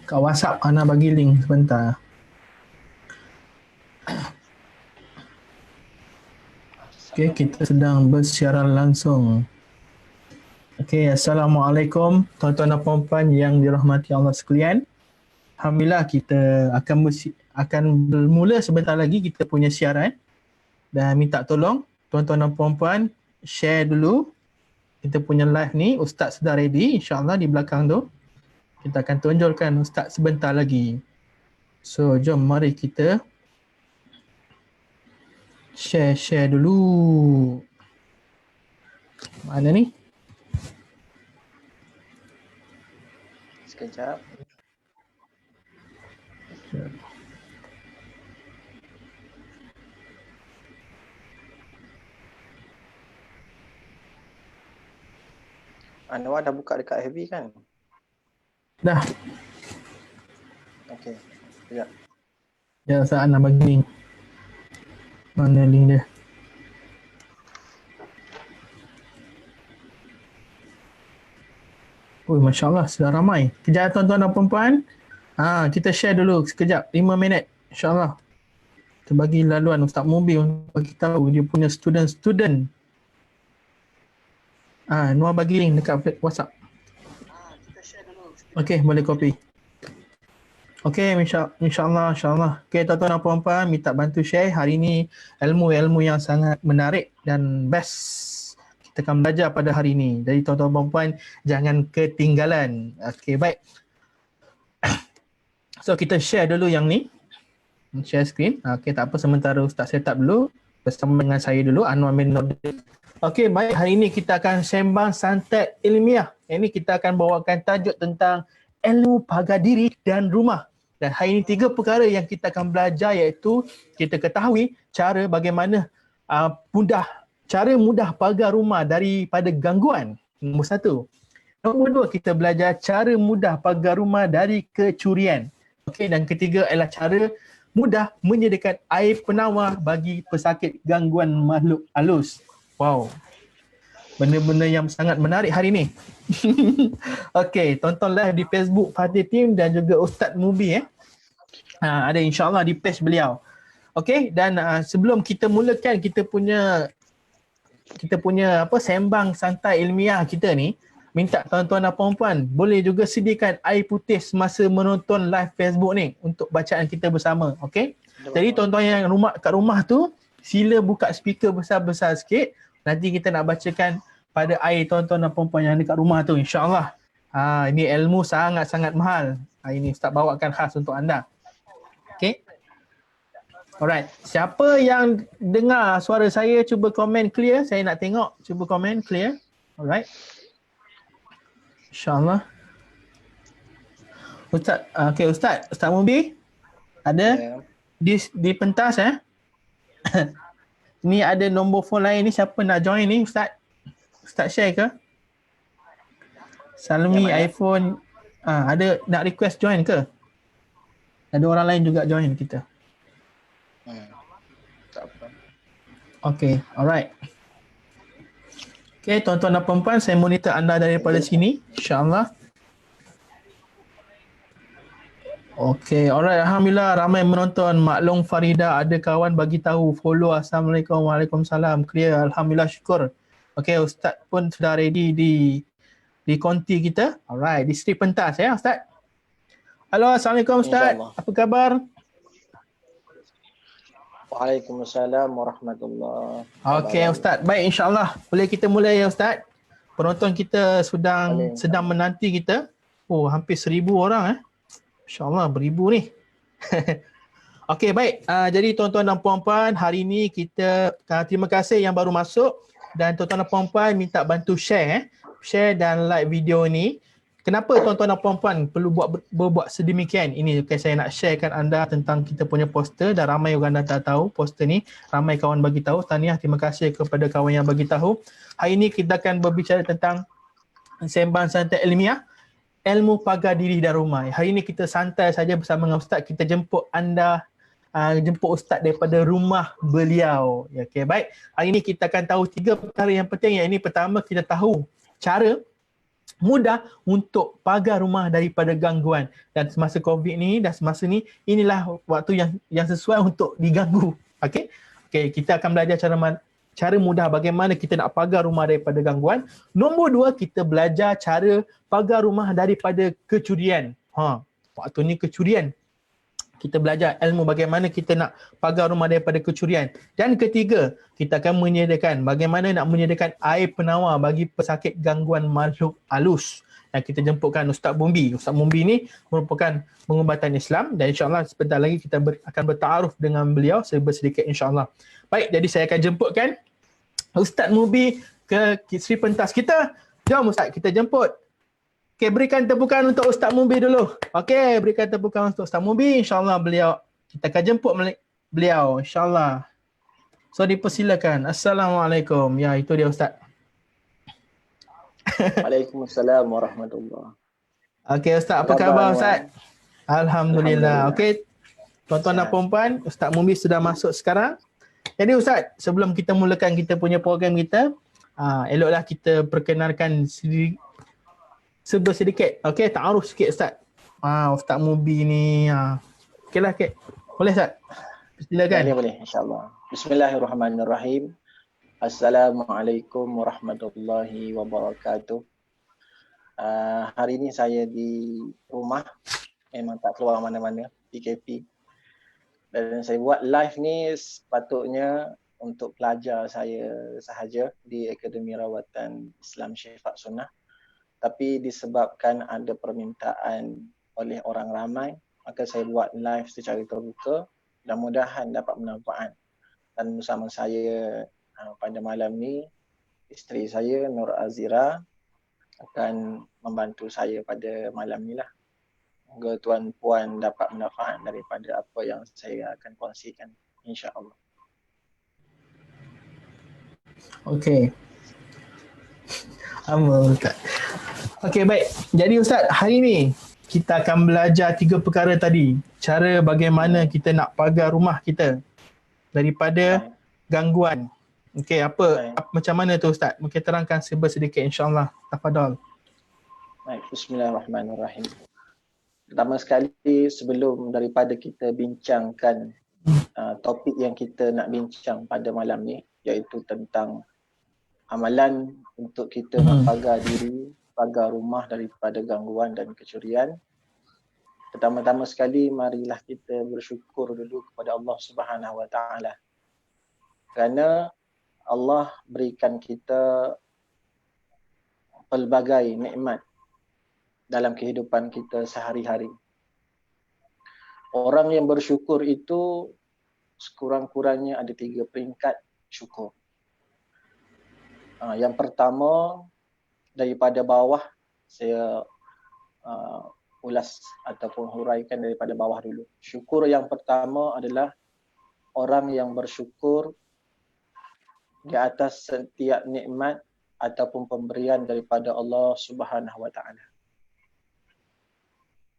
Kat WhatsApp Ana bagi link sebentar. Okey, kita sedang bersiaran langsung. Okey, Assalamualaikum tuan-tuan dan puan-puan yang dirahmati Allah sekalian. Alhamdulillah kita akan bermula sebentar lagi kita punya siaran dan minta tolong tuan-tuan dan puan-puan share dulu kita punya live ni. Ustaz sudah ready insya-Allah di belakang tu. Kita akan tunjukkan Ustaz sebentar lagi. So, jom mari kita share dulu. Mana ni? Sekejap. Anwar dah buka dekat FB kan? Dah. Okey. Sekejap. Ya, saya nak bagi link. Mana link dia? Oh, Masya Allah, sudah ramai. Kejap tuan-tuan dan puan-puan. Kita share dulu sekejap, 5 minit. InsyaAllah. Kita bagi laluan Ustaz Mubi untuk bagi tahu dia punya student. Noah bagi link dekat WhatsApp. Okey, boleh copy. Okey, insyaAllah. Okey, tuan-tuan dan puan-puan, minta bantu share. Hari ini ilmu-ilmu yang sangat menarik dan best kita akan belajar pada hari ini. Jadi tuan-tuan dan puan-puan, jangan ketinggalan. Okey, baik. So, kita share dulu yang ni. Share screen. Okey, tak apa, sementara Ustaz set up dulu. Bersama dengan saya dulu, Anwar bin Nordin. Okey, baik. Hari ini kita akan sembang santai ilmiah. Ini kita akan bawakan tajuk tentang ilmu pagar diri dan rumah. Dan hari ini 3 perkara yang kita akan belajar iaitu kita ketahui cara bagaimana cara mudah pagar rumah daripada gangguan. Nombor 1. Nombor 2, kita belajar cara mudah pagar rumah dari kecurian. Okey, dan ketiga adalah cara mudah menyediakan air penawar bagi pesakit gangguan makhluk halus. Wow. Benda-benda yang sangat menarik hari ini. Okey, tonton live di Facebook Fatih Team dan juga Ustaz Mubi ada insya-Allah di page beliau. Okey, dan sebelum kita mulakan kita punya sembang santai ilmiah kita ni, minta tuan-tuan dan puan-puan boleh juga sediakan air putih semasa menonton live Facebook ni untuk bacaan kita bersama. Okey. Jadi tuan-tuan yang kat rumah tu sila buka speaker besar-besar sikit. Nanti kita nak bacakan pada air tuan-tuan dan puan-puan yang dekat rumah tu, insya-Allah. Ini ilmu sangat-sangat mahal. Ini Ustaz bawakan khas untuk anda. Okey. Alright. Siapa yang dengar suara saya cuba komen clear. Saya nak tengok. Cuba komen clear. Alright. InsyaAllah. Ustaz, okey Ustaz Mubi ada di pentas Ni ada nombor phone lain ni, siapa nak join ni Ustaz? Ustaz share ke? Salmi iPhone ada nak request join ke? Ada orang lain juga join kita. Tak apa. Okey, alright. Okey, tuan-tuan dan puan-puan, saya monitor anda daripada sini, insya-Allah. Okey, alright, alhamdulillah ramai menonton. Maklong Farida ada kawan bagi tahu follow. Assalamualaikum, waalaikumsalam. Clear, alhamdulillah, syukur. Okey, Ustaz pun sudah ready di konti kita. Alright, di strip pentas Ustaz. Halo, Assalamualaikum Ustaz. Apa khabar? Waalaikumsalam warahmatullahi wabarakatuh. Okey Ustaz, baik insya-Allah. Boleh kita mulai ya Ustaz? Penonton kita sedang menanti kita. Oh, hampir 1,000 orang InsyaAllah beribu ni. Okey, baik. Jadi tuan-tuan dan puan-puan, hari ini kita terima kasih yang baru masuk dan tuan-tuan dan puan-puan minta bantu share share dan like video ni. Kenapa tuan-tuan dan puan-puan perlu berbuat sedemikian? Ini saya nak sharekan anda tentang kita punya poster dan ramai orang dah tahu poster ni. Ramai kawan bagi tahu. Tahniah, terima kasih kepada kawan yang bagi tahu. Hari ini kita akan berbicara tentang sembang santai ilmiah, ilmu pagar diri dan rumah. Hari ini kita santai saja bersama dengan Ustaz. Kita jemput anda, jemput Ustaz daripada rumah beliau. Ya, okay, baik. Hari ini kita akan tahu 3 perkara yang penting. Yang ini pertama, kita tahu cara mudah untuk pagar rumah daripada gangguan. Dan semasa COVID ni dan semasa ni, inilah waktu yang sesuai untuk diganggu. Okey. Okey, kita akan belajar cara mudah bagaimana kita nak pagar rumah daripada gangguan. Nombor 2, kita belajar cara pagar rumah daripada kecurian. Waktu ni kecurian. Kita belajar ilmu bagaimana kita nak pagar rumah daripada kecurian. Dan ketiga, kita akan menyediakan bagaimana nak menyediakan air penawar bagi pesakit gangguan makhluk halus. Dan kita jemputkan Ustaz Mumbi. Ustaz Mumbi ni merupakan pengubatan Islam dan insyaAllah sebentar lagi kita akan bertaaruf dengan beliau sedikit insyaAllah. Baik, jadi saya akan jemputkan Ustaz Mumbi ke Sri Pentas kita. Jom Ustaz, kita jemput. Okay, berikan tepukan untuk Ustaz Mumbi dulu. Okay, berikan tepukan untuk Ustaz Mumbi. InsyaAllah kita akan jemput beliau. InsyaAllah. So, dipersilakan. Assalamualaikum. Ya, itu dia Ustaz. Waalaikumsalam warahmatullahi. Okay, Ustaz. Apa khabar Ustaz? Alhamdulillah. Okay, tuan-tuan dan puan-puan, Ustaz Mumbi sudah masuk sekarang. Jadi Ustaz, sebelum kita mulakan kita punya program kita, eloklah kita perkenalkan sedikit. Okey, ta'aruf sikit Ustaz. Ustaz Mumbi ni. Okeylah, okey. Boleh Ustaz? Silakan. Boleh, insya-Allah. Bismillahirrahmanirrahim. Assalamualaikum warahmatullahi wabarakatuh. Hari ini saya di rumah. Memang tak keluar mana-mana, PKP. Dan saya buat live ni sepatutnya untuk pelajar saya sahaja di Akademi Rawatan Islam Syifa Sunnah. Tapi disebabkan ada permintaan oleh orang ramai, maka saya buat live secara terbuka dan mudahan dapat bermanfaat. Dan bersama saya pada malam ni, isteri saya Nur Azira akan membantu saya pada malam ni lah. Semoga tuan-puan dapat manfaat daripada apa yang saya akan kongsikan, insya-Allah. Okey. Ustaz. Okey, baik. Jadi Ustaz, hari ni kita akan belajar 3 perkara tadi. Cara bagaimana kita nak pagar rumah kita daripada gangguan. Okey, macam mana tu Ustaz? Mungkin terangkan sedikit insya-Allah. Tafadhal. Baik, bismillahirrahmanirrahim. Pertama sekali, sebelum daripada kita bincangkan topik yang kita nak bincang pada malam ni, iaitu tentang amalan untuk kita nak pagar diri, pagar rumah daripada gangguan dan kecurian. Pertama-tama sekali, marilah kita bersyukur dulu kepada Allah Subhanahu Wa Taala. Kerana Allah berikan kita pelbagai nikmat dalam kehidupan kita sehari-hari. Orang yang bersyukur itu sekurang-kurangnya ada 3 peringkat syukur. Yang pertama, daripada bawah, saya ulas ataupun huraikan daripada bawah dulu. Syukur yang pertama adalah orang yang bersyukur di atas setiap nikmat ataupun pemberian daripada Allah Subhanahu Wa Taala.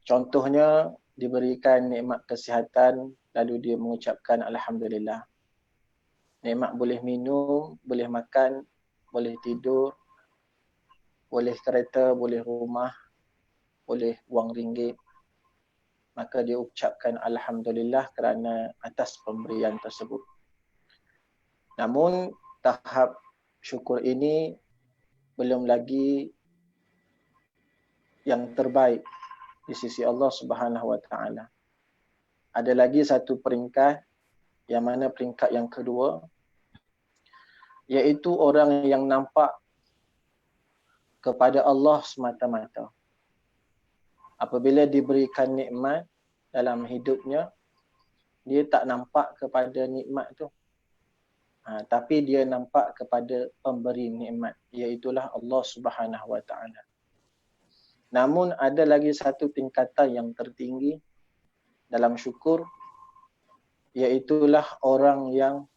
Contohnya, diberikan nikmat kesihatan lalu dia mengucapkan alhamdulillah. Nikmat boleh minum, boleh makan, boleh tidur, boleh kereta, boleh rumah, boleh wang ringgit. Maka dia ucapkan alhamdulillah kerana atas pemberian tersebut. Namun tahap syukur ini belum lagi yang terbaik di sisi Allah Subhanahu Wa Taala. Ada lagi satu peringkat, yang mana peringkat yang kedua, iaitu orang yang nampak kepada Allah semata-mata. Apabila diberikan nikmat dalam hidupnya, dia tak nampak kepada nikmat tu. Tapi dia nampak kepada pemberi nikmat, iaitulah Allah Subhanahu Wa Taala. Namun ada lagi satu tingkatan yang tertinggi dalam syukur, iaitulah orang yang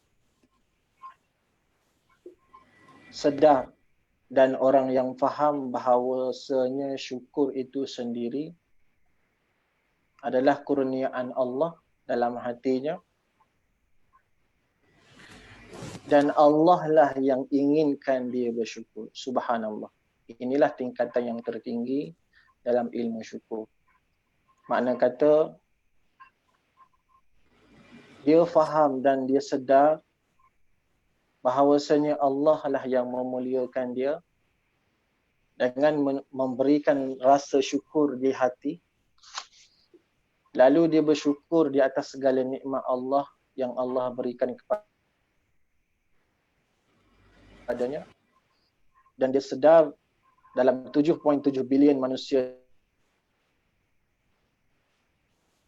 sedar dan orang yang faham bahawasanya syukur itu sendiri adalah kurniaan Allah dalam hatinya, dan Allah lah yang inginkan dia bersyukur. Subhanallah. inilah tingkatan yang tertinggi dalam ilmu syukur. Makna kata dia faham dan dia sedar bahawasanya Allah lah yang memuliakan dia dengan memberikan rasa syukur di hati. Lalu dia bersyukur di atas segala nikmat Allah yang Allah berikan kepadanya. Dan dia sedar dalam 7.7 bilion manusia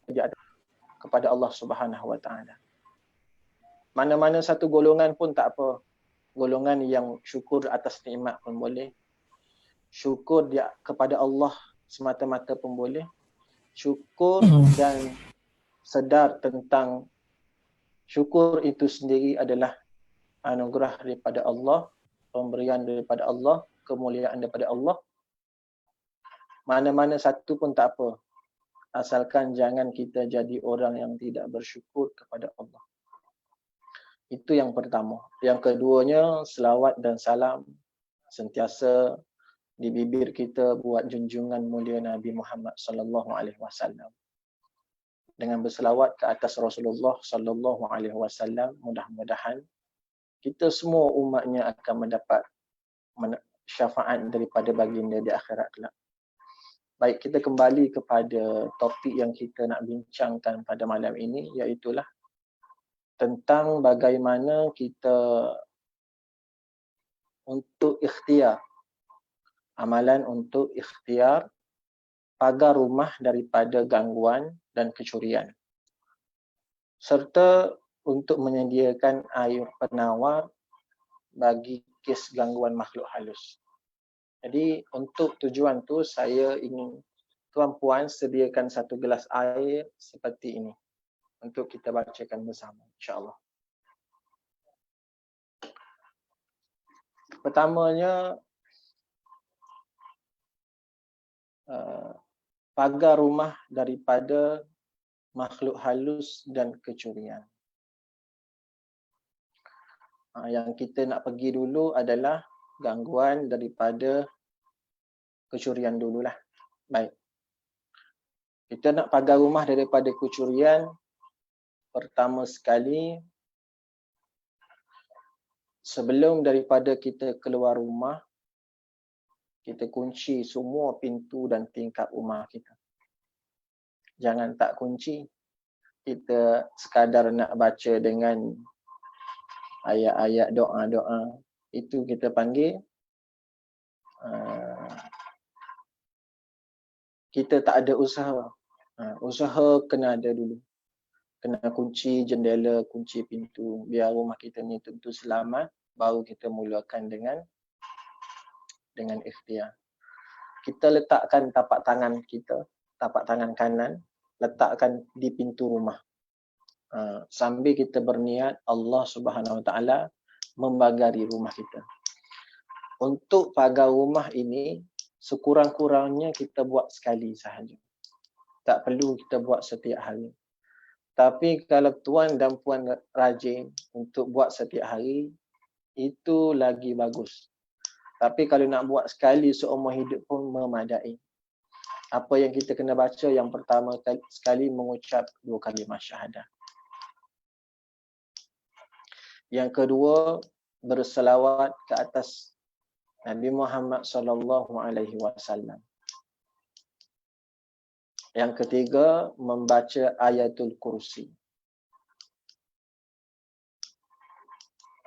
di atas kepada Allah Subhanahu Wa Taala. Mana-mana satu golongan pun tak apa. Golongan yang syukur atas nikmat pun boleh. Syukur dia kepada Allah semata-mata pun boleh. Syukur dan sedar tentang syukur itu sendiri adalah anugerah daripada Allah, pemberian daripada Allah, kemuliaan daripada Allah. Mana-mana satu pun tak apa. Asalkan jangan kita jadi orang yang tidak bersyukur kepada Allah. Itu yang pertama. Yang keduanya, selawat dan salam sentiasa di bibir kita buat junjungan mulia Nabi Muhammad sallallahu alaihi wasallam. Dengan berselawat ke atas Rasulullah sallallahu alaihi wasallam, mudah-mudahan kita semua umatnya akan mendapat syafaat daripada baginda di akhirat kelak. Baik, kita kembali kepada topik yang kita nak bincangkan pada malam ini, iaitulah tentang bagaimana kita untuk ikhtiar, amalan untuk ikhtiar pagar rumah daripada gangguan dan kecurian, serta untuk menyediakan air penawar bagi kes gangguan makhluk halus. Jadi untuk tujuan tu saya ingin tuan-puan sediakan satu gelas air seperti ini untuk kita bacakan bersama, insya-Allah. Pertamanya, pagar rumah daripada makhluk halus dan kecurian. Yang kita nak pergi dulu adalah gangguan daripada kecurian dululah. Baik. Kita nak pagar rumah daripada kecurian, pertama sekali, sebelum daripada kita keluar rumah, kita kunci semua pintu dan tingkap rumah kita. Jangan tak kunci. Kita sekadar nak baca dengan ayat-ayat doa-doa. Itu kita panggil kita tak ada usaha. Usaha kena ada dulu. Kena kunci jendela, kunci pintu. Biar rumah kita ni tentu selamat. Baru kita mulakan dengan ikhtiar. Kita letakkan tapak tangan kita, tapak tangan kanan, letakkan di pintu rumah. Sambil kita berniat Allah Subhanahu Wa Taala membagari rumah kita. Untuk pagar rumah ini, sekurang-kurangnya kita buat sekali sahaja. Tak perlu kita buat setiap hari. Tapi kalau tuan dan puan rajin untuk buat setiap hari, itu lagi bagus. Tapi kalau nak buat sekali seumur hidup pun memadai. Apa yang kita kena baca, yang pertama sekali mengucap 2 kalimah syahadah. Yang kedua, berselawat ke atas Nabi Muhammad sallallahu alaihi wasallam. Yang ketiga, membaca ayatul kursi.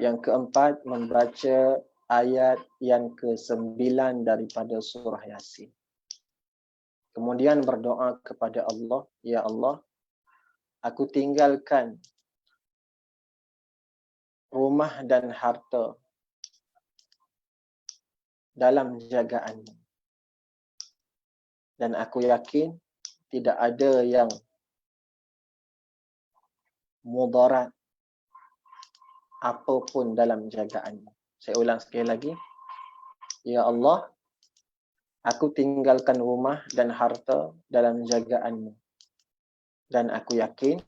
Yang keempat, membaca ayat yang ke-9 daripada surah Yasin. Kemudian berdoa kepada Allah, ya Allah, aku tinggalkan rumah dan harta dalam jagaan-Mu. Dan aku yakin tidak ada yang mudarat apapun dalam jagaan-Mu. Saya ulang sekali lagi. Ya Allah, aku tinggalkan rumah dan harta dalam jagaan-Mu. Dan aku yakin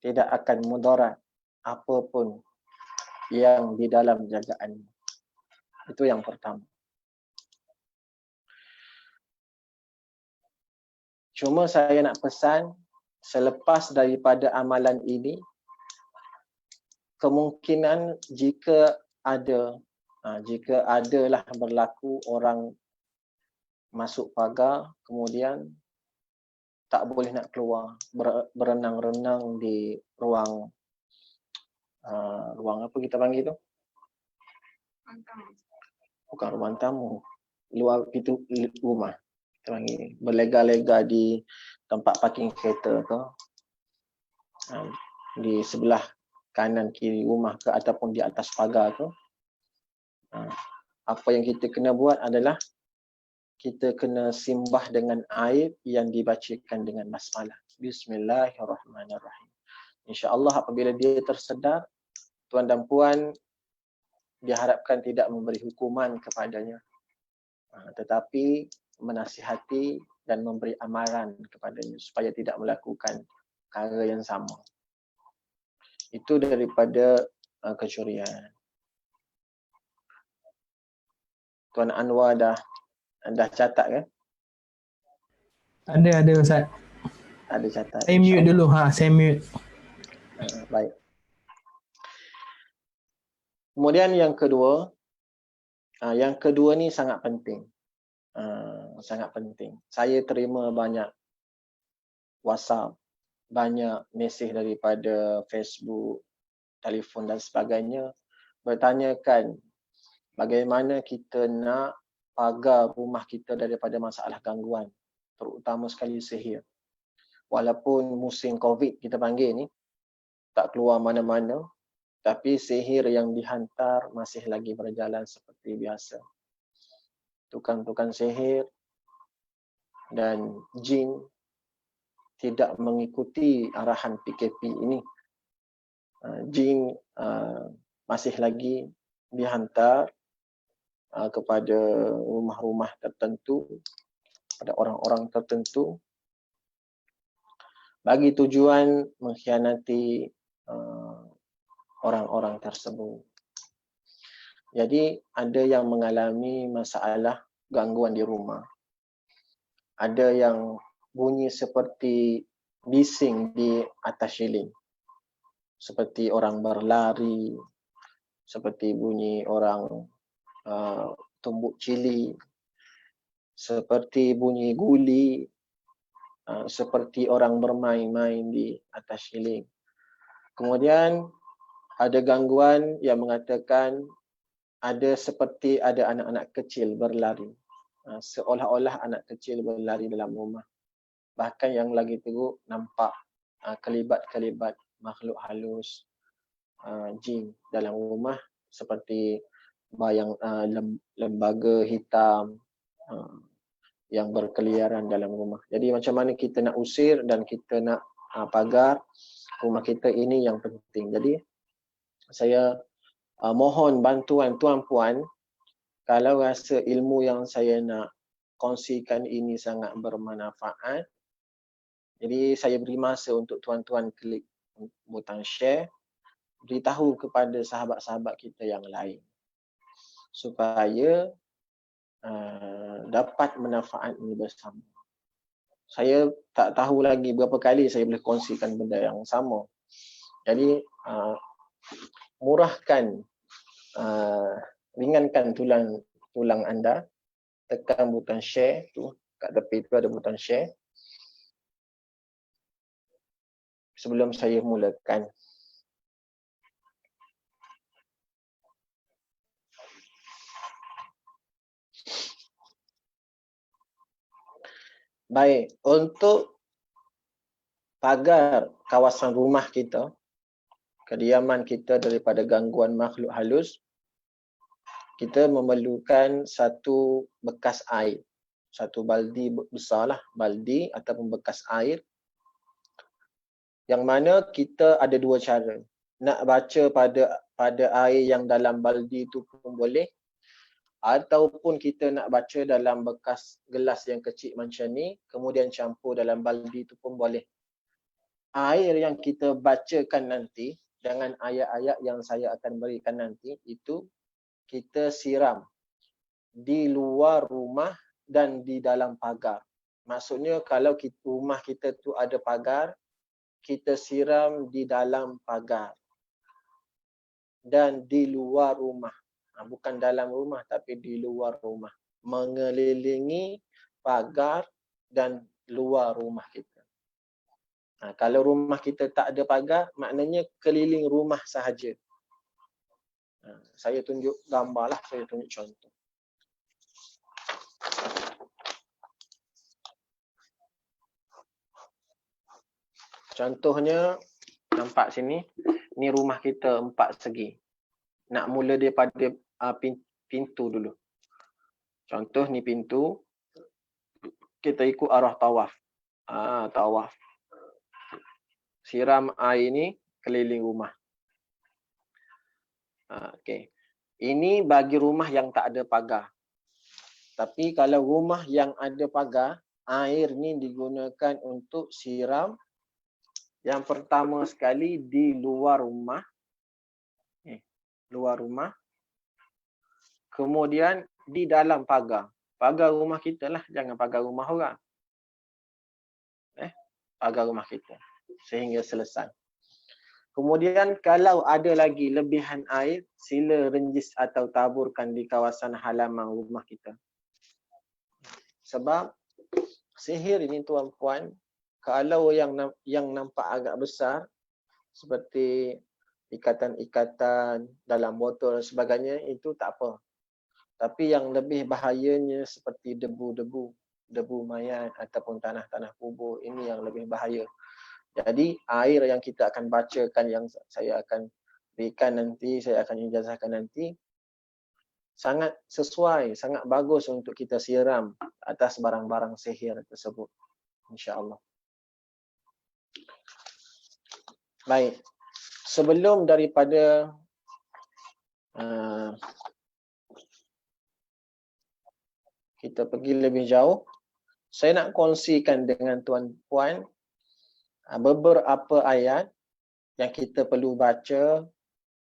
tidak akan mudarat apapun yang di dalam jagaan-Mu. Itu yang pertama. Cuma saya nak pesan, selepas daripada amalan ini, kemungkinan jika adalah berlaku orang masuk pagar, kemudian tak boleh nak keluar, berenang-renang di ruang apa kita panggil tu? Bukan ruang tamu, luar pintu rumah. Kita panggil berlega-lega di tempat parking kereta tu, di sebelah kanan kiri rumah ke ataupun di atas pagar tu. Apa yang kita kena buat adalah kita kena simbah dengan air yang dibacakan dengan basmalah. Bismillahirrahmanirrahim. InsyaAllah apabila dia tersedar, tuan dan puan diharapkan tidak memberi hukuman kepadanya, tetapi menasihati dan memberi amaran kepadanya supaya tidak melakukan perkara yang sama. Itu daripada kecurian. Tuan Anwar dah catat kan? Ada Ustaz. Ada catat. Saya mute dulu. Saya mute. Baik. Kemudian yang kedua ni sangat penting. Sangat penting. Saya terima banyak WhatsApp, banyak mesej daripada Facebook, telefon dan sebagainya bertanyakan bagaimana kita nak pagar rumah kita daripada masalah gangguan, terutama sekali sihir. Walaupun musim COVID kita panggil ni, tak keluar mana-mana, tapi sihir yang dihantar masih lagi berjalan seperti biasa. Tukang-tukang sihir dan jin tidak mengikuti arahan PKP ini. Jin masih lagi dihantar kepada rumah-rumah tertentu, pada orang-orang tertentu, bagi tujuan mengkhianati orang-orang tersebut. Jadi ada yang mengalami masalah gangguan di rumah. Ada yang bunyi seperti bising di atas ceiling. Seperti orang berlari, seperti bunyi orang tumbuk cili, seperti bunyi guli, seperti orang bermain-main di atas ceiling. Kemudian ada gangguan yang mengatakan seperti ada anak-anak kecil berlari. Seolah-olah anak kecil berlari dalam rumah. Bahkan yang lagi teruk nampak kelibat-kelibat makhluk halus, jin dalam rumah, seperti bayang lembaga hitam yang berkeliaran dalam rumah. Jadi macam mana kita nak usir dan kita nak pagar rumah kita, ini yang penting. Jadi saya mohon bantuan tuan puan, kalau rasa ilmu yang saya nak kongsikan ini sangat bermanfaat, jadi saya beri masa untuk tuan-tuan klik butang share, beritahu kepada sahabat-sahabat kita yang lain supaya dapat manfaat ini bersama. Saya tak tahu lagi berapa kali saya boleh kongsikan benda yang sama. Jadi murahkan, ringankan tulang anda, tekan butang share tu, kat tepi tu ada butang share. Sebelum saya mulakan, baik, untuk pagar kawasan rumah kita, kediaman kita daripada gangguan makhluk halus, kita memerlukan satu bekas air, satu baldi besarlah, baldi ataupun bekas air, yang mana kita ada dua cara. Nak baca pada air yang dalam baldi itu pun boleh, ataupun kita nak baca dalam bekas gelas yang kecil macam ni, kemudian campur dalam baldi itu pun boleh. Air yang kita bacakan nanti dengan ayat-ayat yang saya akan berikan nanti, itu kita siram di luar rumah dan di dalam pagar. Maksudnya kalau rumah kita tu ada pagar, kita siram di dalam pagar dan di luar rumah. Bukan dalam rumah tapi di luar rumah. Mengelilingi pagar dan luar rumah kita. Kalau rumah kita tak ada pagar, maknanya keliling rumah sahaja. Saya tunjuk gambar lah, saya tunjuk contoh. Contohnya, nampak sini, ni rumah kita 4 segi. Nak mula daripada pintu dulu. Contoh ni pintu, kita ikut arah tawaf. Tawaf. Siram air ni keliling rumah. Okey. Ini bagi rumah yang tak ada pagar. Tapi kalau rumah yang ada pagar, air ni digunakan untuk siram yang pertama sekali di luar rumah. Luar rumah. Kemudian di dalam pagar. Pagar rumah kita lah, jangan pagar rumah orang. Pagar rumah kita. Sehingga selesai. Kemudian kalau ada lagi lebihan air, sila renjis atau taburkan di kawasan halaman rumah kita. Sebab sihir ini tuan-puan, kalau yang nampak agak besar, seperti ikatan-ikatan dalam botol dan sebagainya, itu tak apa. Tapi yang lebih bahayanya seperti debu mayat ataupun tanah-tanah kubur, ini yang lebih bahaya. Jadi air yang kita akan bacakan, yang saya akan berikan nanti, saya akan ijazahkan nanti, sangat sesuai, sangat bagus untuk kita siram atas barang-barang sihir tersebut, insya-Allah. Baik, sebelum daripada kita pergi lebih jauh, saya nak kongsikan dengan tuan-puan beberapa ayat yang kita perlu baca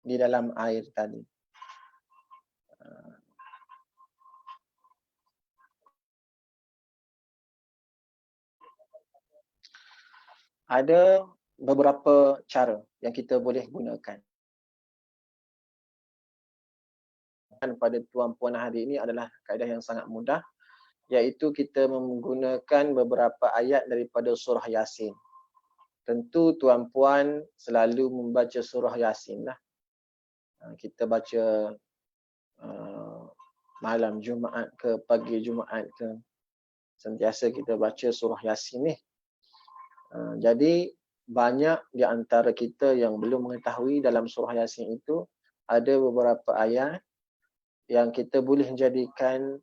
di dalam air tadi. Ada beberapa cara yang kita boleh gunakan. Pada tuan-puan hari ini adalah kaedah yang sangat mudah, iaitu kita menggunakan beberapa ayat daripada surah Yasin. Tentu tuan-puan selalu membaca surah Yasin lah. Kita baca malam Jumaat ke pagi Jumaat ke, sentiasa kita baca surah Yasin ni. Jadi banyak di antara kita yang belum mengetahui dalam surah Yasin itu ada beberapa ayat yang kita boleh jadikan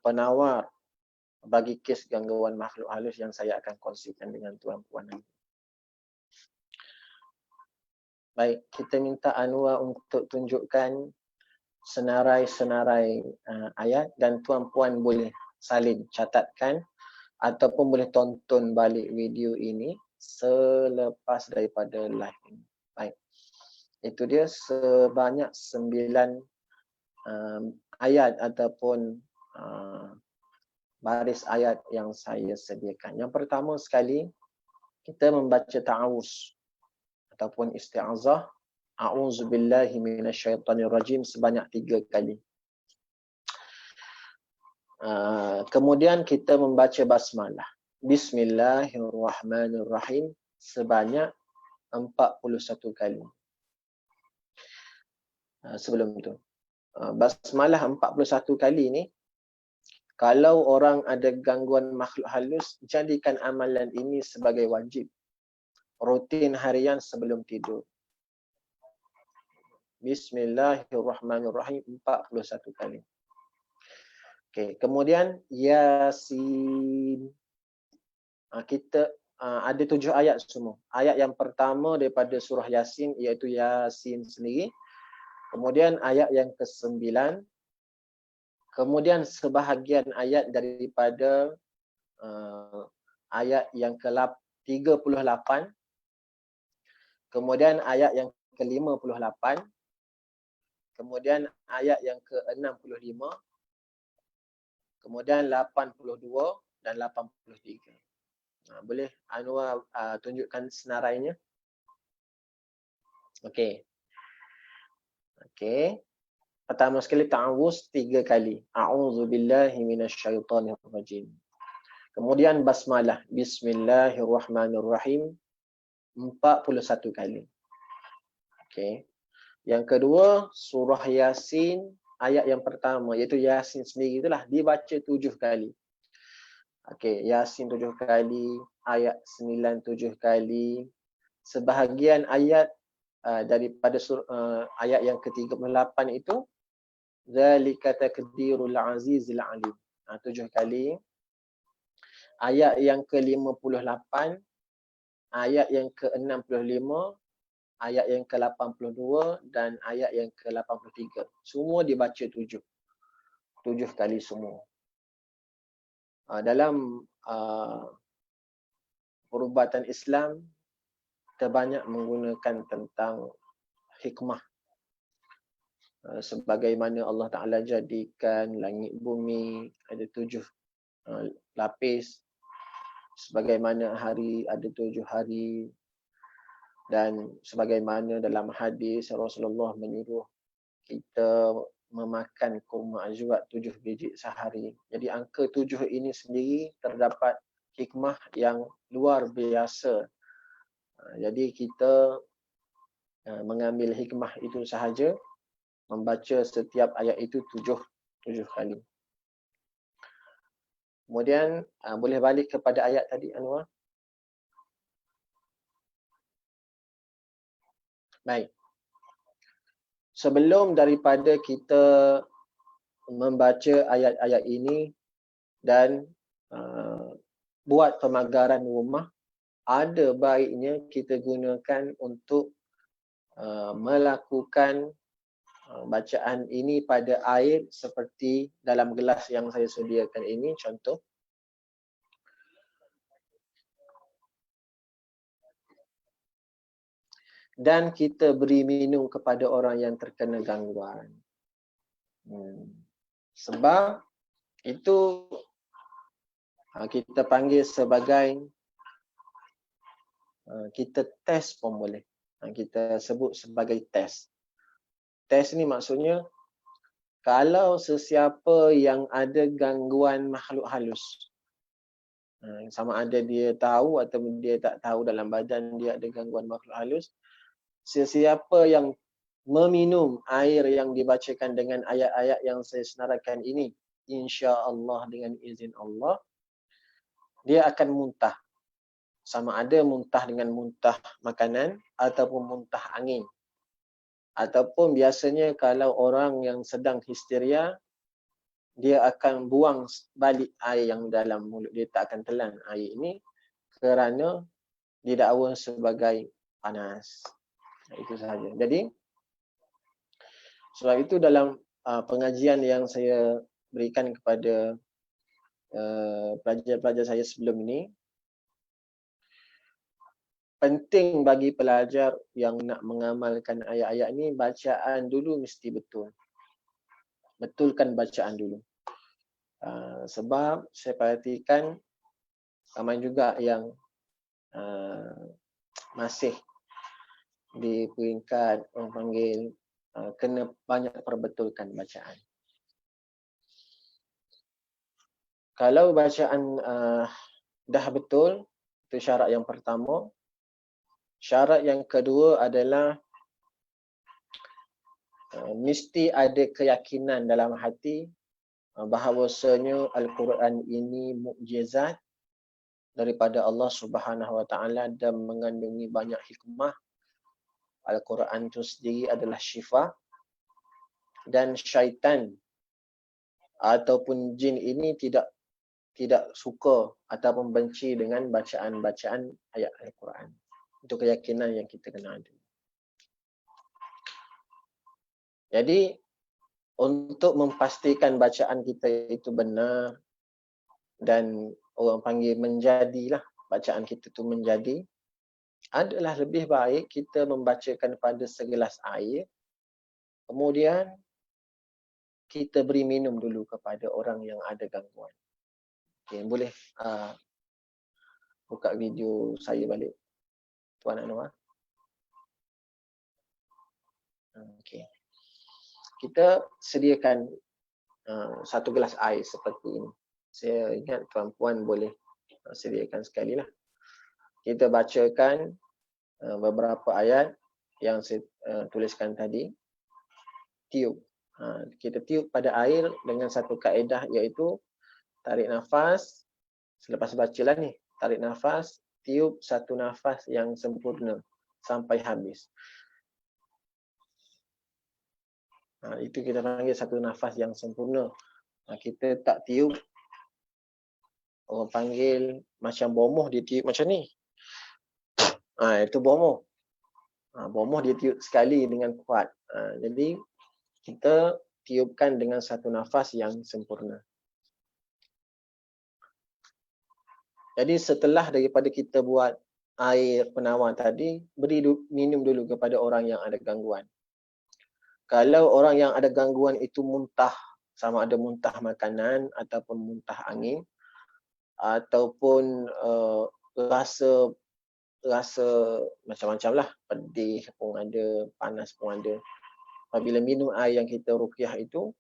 penawar bagi kes gangguan makhluk halus yang saya akan kongsikan dengan tuan-puan nanti. Baik, kita minta Anwar untuk tunjukkan senarai-senarai ayat dan tuan-puan boleh salin, catatkan ataupun boleh tonton balik video ini selepas daripada live ini. Baik, itu dia sebanyak 9 ayat ataupun baris ayat yang saya sediakan. Yang pertama sekali, kita membaca ta'awuz ataupun isti'azah, a'udzubillahi minasyaitonirrajim sebanyak 3 kali. Kemudian kita membaca basmalah, Bismillahirrahmanirrahim sebanyak 41 kali. Sebelum itu, basmalah 41 kali ni, kalau orang ada gangguan makhluk halus, jadikan amalan ini sebagai wajib. Rutin harian sebelum tidur. Bismillahirrahmanirrahim 41 kali. Okey, kemudian Yasin. Kita ada 7 ayat semua. Ayat yang pertama daripada surah Yasin iaitu Yasin sendiri. Kemudian ayat yang ke-9. Kemudian sebahagian ayat daripada ayat yang ke-38. Kemudian ayat yang ke-58. Kemudian ayat yang ke-65. Kemudian 82. dan 83. Boleh Anwar tunjukkan senarainya? Okey. Okey. Pertama sekali ta'awuz 3 kali. A'udzubillahi minasyaitonirrajim. Kemudian basmalah. Bismillahirrahmanirrahim 41 kali. Okey. Yang kedua, surah Yasin ayat yang pertama iaitu Yasin sendiri itulah dibaca 7 kali. Okey, Yasin 7 kali, ayat 9 7 kali. Sebahagian ayat daripada ayat yang ke-38 itu zalika takdirul azizil alim. 7 kali. Ayat yang ke-58, ayat yang ke-65, ayat yang ke-82 dan ayat yang ke-83. Semua dibaca 7 kali semua. Dalam perubatan Islam kita banyak menggunakan tentang hikmah. Sebagaimana Allah Ta'ala jadikan langit bumi ada 7 lapis, sebagaimana hari ada 7 hari, dan sebagaimana dalam hadis Rasulullah menyuruh kita memakan kurma ajwa 7 biji sehari. Jadi angka 7 ini sendiri terdapat hikmah yang luar biasa. Jadi kita mengambil hikmah itu sahaja, membaca setiap ayat itu 7 kali. Kemudian boleh balik kepada ayat tadi Anwar. Baik. Sebelum daripada kita membaca ayat-ayat ini dan buat pemagaran rumah, ada baiknya kita gunakan untuk melakukan bacaan ini pada air seperti dalam gelas yang saya sediakan ini, contoh. Dan kita beri minum kepada orang yang terkena gangguan. Sebab itu kita panggil sebagai kita test pun boleh. Kita sebut sebagai test. Test ni maksudnya kalau sesiapa yang ada gangguan makhluk halus, sama ada dia tahu atau dia tak tahu dalam badan dia ada gangguan makhluk halus, sesiapa yang meminum air yang dibacakan dengan ayat-ayat yang saya senaraikan ini, insya-Allah dengan izin Allah, dia akan muntah. Sama ada muntah dengan muntah makanan ataupun muntah angin. Ataupun biasanya kalau orang yang sedang histeria, dia akan buang balik air yang dalam mulut. Dia tak akan telan air ini kerana didakwa sebagai panas. Itu sahaja. Jadi sebab itu dalam pengajian yang saya berikan kepada pelajar-pelajar saya sebelum ini, penting bagi pelajar yang nak mengamalkan ayat-ayat ini, bacaan dulu mesti betul. Betulkan bacaan dulu. Sebab saya perhatikan ramai juga yang masih di peringkat orang panggil kena banyak perbetulkan bacaan. Kalau bacaan dah betul, itu syarat yang pertama. Syarat yang kedua adalah mesti ada keyakinan dalam hati bahawasanya Al-Quran ini mukjizat daripada Allah Subhanahu Wa Taala dan mengandungi banyak hikmah. Al-Quran itu sendiri adalah syifa, dan syaitan ataupun jin ini tidak suka ataupun benci dengan bacaan-bacaan ayat Al-Quran. Itu keyakinan yang kita kena ada. Jadi untuk memastikan bacaan kita itu benar dan orang panggil menjadilah, bacaan kita itu menjadi, adalah lebih baik kita membacakan pada segelas air, kemudian kita beri minum dulu kepada orang yang ada gangguan. Okey, boleh buka video saya balik, Tuan Anwar. Okey. Kita sediakan satu gelas air seperti ini. Saya ingat tuan-puan boleh sediakan sekali lah. Kita bacakan beberapa ayat yang saya tuliskan tadi. Tiup. Kita tiup pada air dengan satu kaedah, iaitu tarik nafas. Selepas bacalah ni, tarik nafas, tiup satu nafas yang sempurna sampai habis. Itu kita panggil satu nafas yang sempurna. Kita tak tiup, orang panggil macam bomoh, dia tiup macam ni. Itu bomoh. Bomoh dia tiup sekali dengan kuat. Jadi kita tiupkan dengan satu nafas yang sempurna. Jadi setelah daripada kita buat air penawar tadi, minum dulu kepada orang yang ada gangguan. Kalau orang yang ada gangguan itu muntah, sama ada muntah makanan ataupun muntah angin, ataupun rasa macam-macam lah, pedih pun ada, panas pun ada. Apabila minum air yang kita ruqyah itu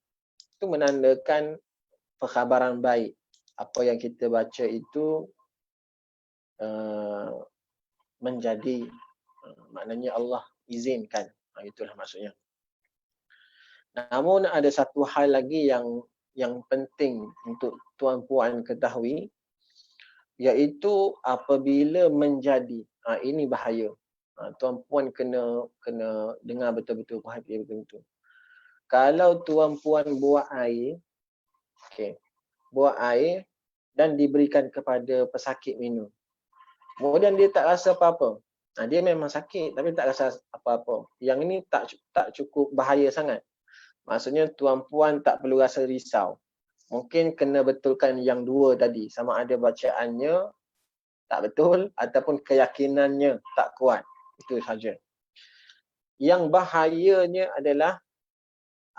menandakan perkhabaran baik. Apa yang kita baca itu menjadi, maknanya Allah izinkan. Itulah maksudnya. Namun ada satu hal lagi yang penting untuk tuan-puan ketahui, iaitu apabila menjadi, ini bahaya. Tuan-puan kena dengar betul-betul, perhati betul-betul. Kalau tuan-puan buat air, buat air dan diberikan kepada pesakit minum, kemudian dia tak rasa apa-apa, dia memang sakit tapi tak rasa apa-apa, yang ini tak cukup bahaya sangat. Maksudnya tuan-puan tak perlu rasa risau. Mungkin kena betulkan yang dua tadi, sama ada bacaannya tak betul ataupun keyakinannya tak kuat. Itu saja. Yang bahayanya adalah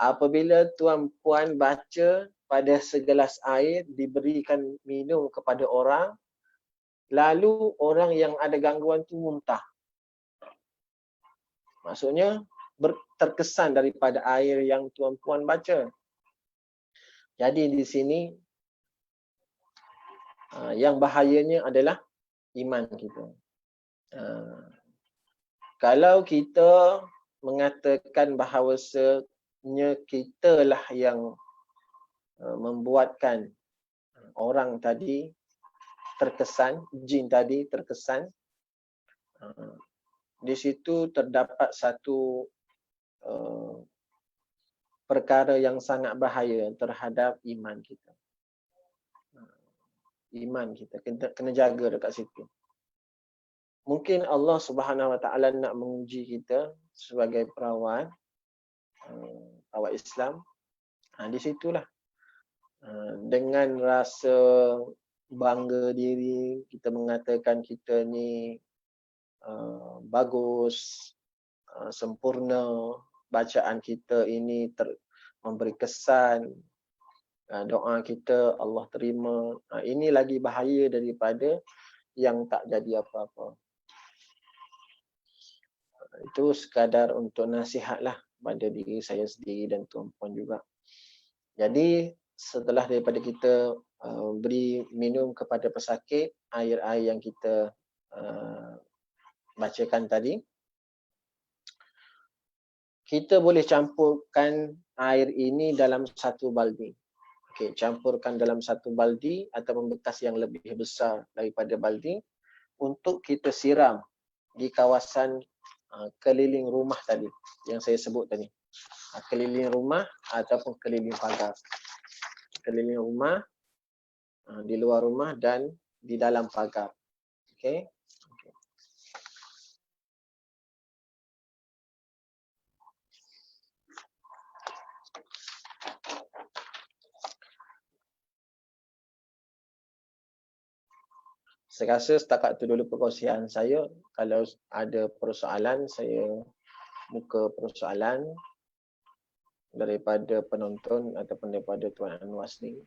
apabila tuan-puan baca pada segelas air diberikan minum kepada orang, lalu orang yang ada gangguan tu muntah. Maksudnya terkesan daripada air yang tuan-puan baca. Jadi di sini yang bahayanya adalah iman kita. Kalau kita mengatakan bahawasanya kitalah yang membuatkan orang tadi terkesan, jin tadi terkesan, di situ terdapat satu perkara yang sangat bahaya terhadap iman kita. Iman kita kena jaga dekat situ. Mungkin Allah Subhanahu Wa Taala nak menguji kita sebagai perawat Islam. Di situlah dengan rasa bangga diri kita mengatakan kita ni bagus, sempurna, bacaan kita ini memberi kesan, doa kita Allah terima. Ini lagi bahaya daripada yang tak jadi apa-apa. Itu sekadar untuk nasihatlah pada diri saya sendiri dan tuan-puan juga. Jadi setelah daripada kita beri minum kepada pesakit air-air yang kita bacakan tadi, kita boleh campurkan air ini dalam satu baldi. Campurkan dalam satu baldi ataupun bekas yang lebih besar daripada baldi untuk kita siram di kawasan keliling rumah tadi yang saya sebut tadi. Keliling rumah ataupun keliling pagar. Keliling rumah, di luar rumah dan di dalam pagar. Okey. Saya rasa setakat itu dulu perkongsian saya. Kalau ada persoalan, saya buka persoalan daripada penonton ataupun daripada Tuan Anwar sendiri.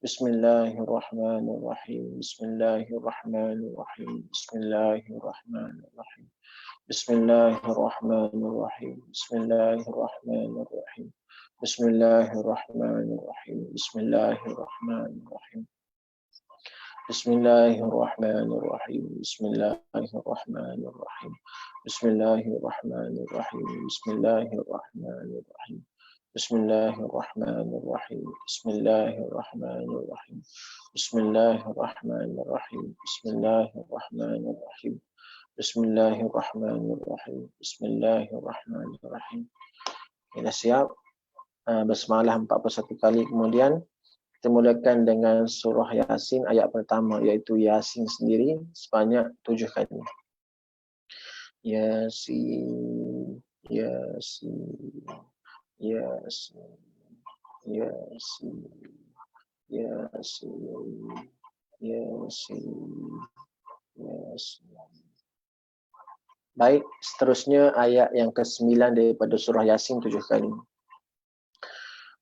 Bismillahirrahmanirrahim. Bismillahirrahmanirrahim. Bismillahirrahmanirrahim. Bismillahirrahmanirrahim. Bismillahirrahmanirrahim. Bismillahirrahmanirrahim. Bismillahirrahmanirrahim. Bismillahirrahmanirrahim. Bismillahirrahmanirrahim. Bismillahirrahmanirrahim. Bismillahirrahmanirrahim. Bismillahirrahmanirrahim. Bismillahirrahmanirrahim. Bismillahirrahmanirrahim. Bismillahirrahmanirrahim. Bismillahirrahmanirrahim. Bismillahirrahmanirrahim. Dah siap? Basmalah 41 kali. Kemudian kita mulakan dengan surah Yasin ayat pertama, iaitu Yasin sendiri sebanyak 7 kali. Yasin, Yasin, Yasin, Yasin, Yasin, Yasin, Yasin. Baik, seterusnya ayat yang ke-9 daripada surah Yasin 7 kali.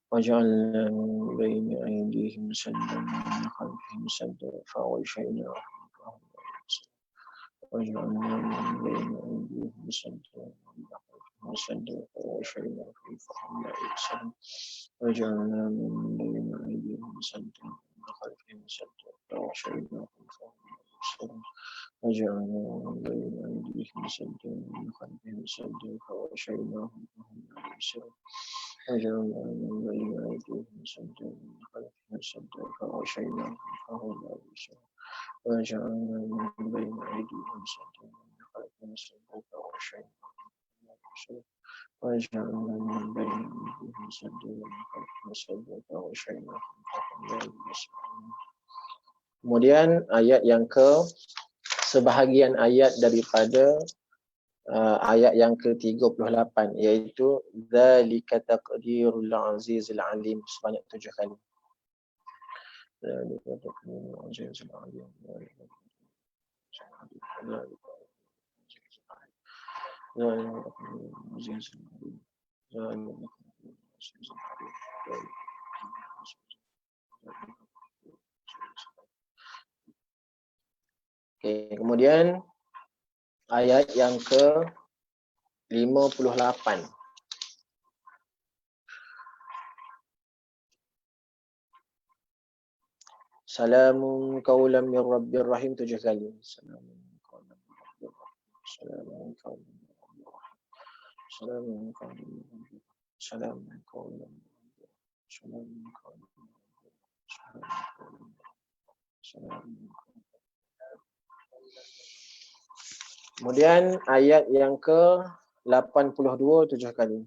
وَجَعَلْنَا مِنْ بَيْنِ أَيْدِيهِمْ سَدًّا وَمِنْ خَلْفِهِمْ سَدًّا فَأَغْشَيْنَاهُمْ فَهُمْ لَا يُبْصِرُونَ وَجَعَلْنَا مِنْ بَيْنِ أَيْدِيهِمْ سَدًّا وَمِنْ خَلْفِهِمْ سَدًّا فَأَغْشَيْنَاهُمْ فَهُمْ لَا يُبْصِرُونَ وَجَعَلْنَا مِنْ بَيْنِ أَيْدِيهِمْ سَدًّا وَمِنْ خَلْفِهِمْ سَدًّا فَأَغْشَيْنَاهُمْ فَهُمْ لَا يُبْصِرُونَ وَجَعَلْنَا مِنْ بَيْنِ أَيْدِيهِمْ سَدًّا وَمِنْ خَلْفِهِمْ سَدًّا فَأَغْشَيْنَاهُمْ فَهُمْ لَا يُبْصِرُونَ وَجَعَلْنَا مِنْ بَيْنِ أَيْدِيهِمْ سَدًّا وَمِنْ خَلْفِهِمْ سَدًّا فَأَغْشَيْنَاهُمْ فَهُمْ لَا يُبْصِرُونَ وَجَعَلْنَا مِنْ بَيْنِ أَيْدِيهِمْ سَدًّا وَمِنْ خَلْفِهِمْ سَدًّا فَأَغْشَيْنَاهُمْ فَهُمْ لَا يُبْصِرُونَ وَجَعَلْنَا مِنْ بَيْنِ أَيْدِيهِمْ سَدًّا وَمِنْ خَلْفِهِمْ سَدًّا فَأَغْشَيْنَاهُمْ فَهُمْ لَا يُبْصِرُونَ. Kemudian ayat yang sebahagian ayat daripada ayat yang ke-38, iaitu Dzalika taqdirul azizil alim sebanyak 7 kali. Dzalika taqdirul azizil alim. Okey, kemudian ayat yang ke-58. Salamun qaulan min rabbir rahim 7 kali. Salamun qaulan min rabbir rahim. Salamun qaulan min rabbir rahim. Salamun qaulan min rabbir rahim. Salamun qaulan min rabbir rahim. Salamun qaulan min rabbir rahim. Salamun qaulan. Kemudian ayat yang ke-82 7 kali.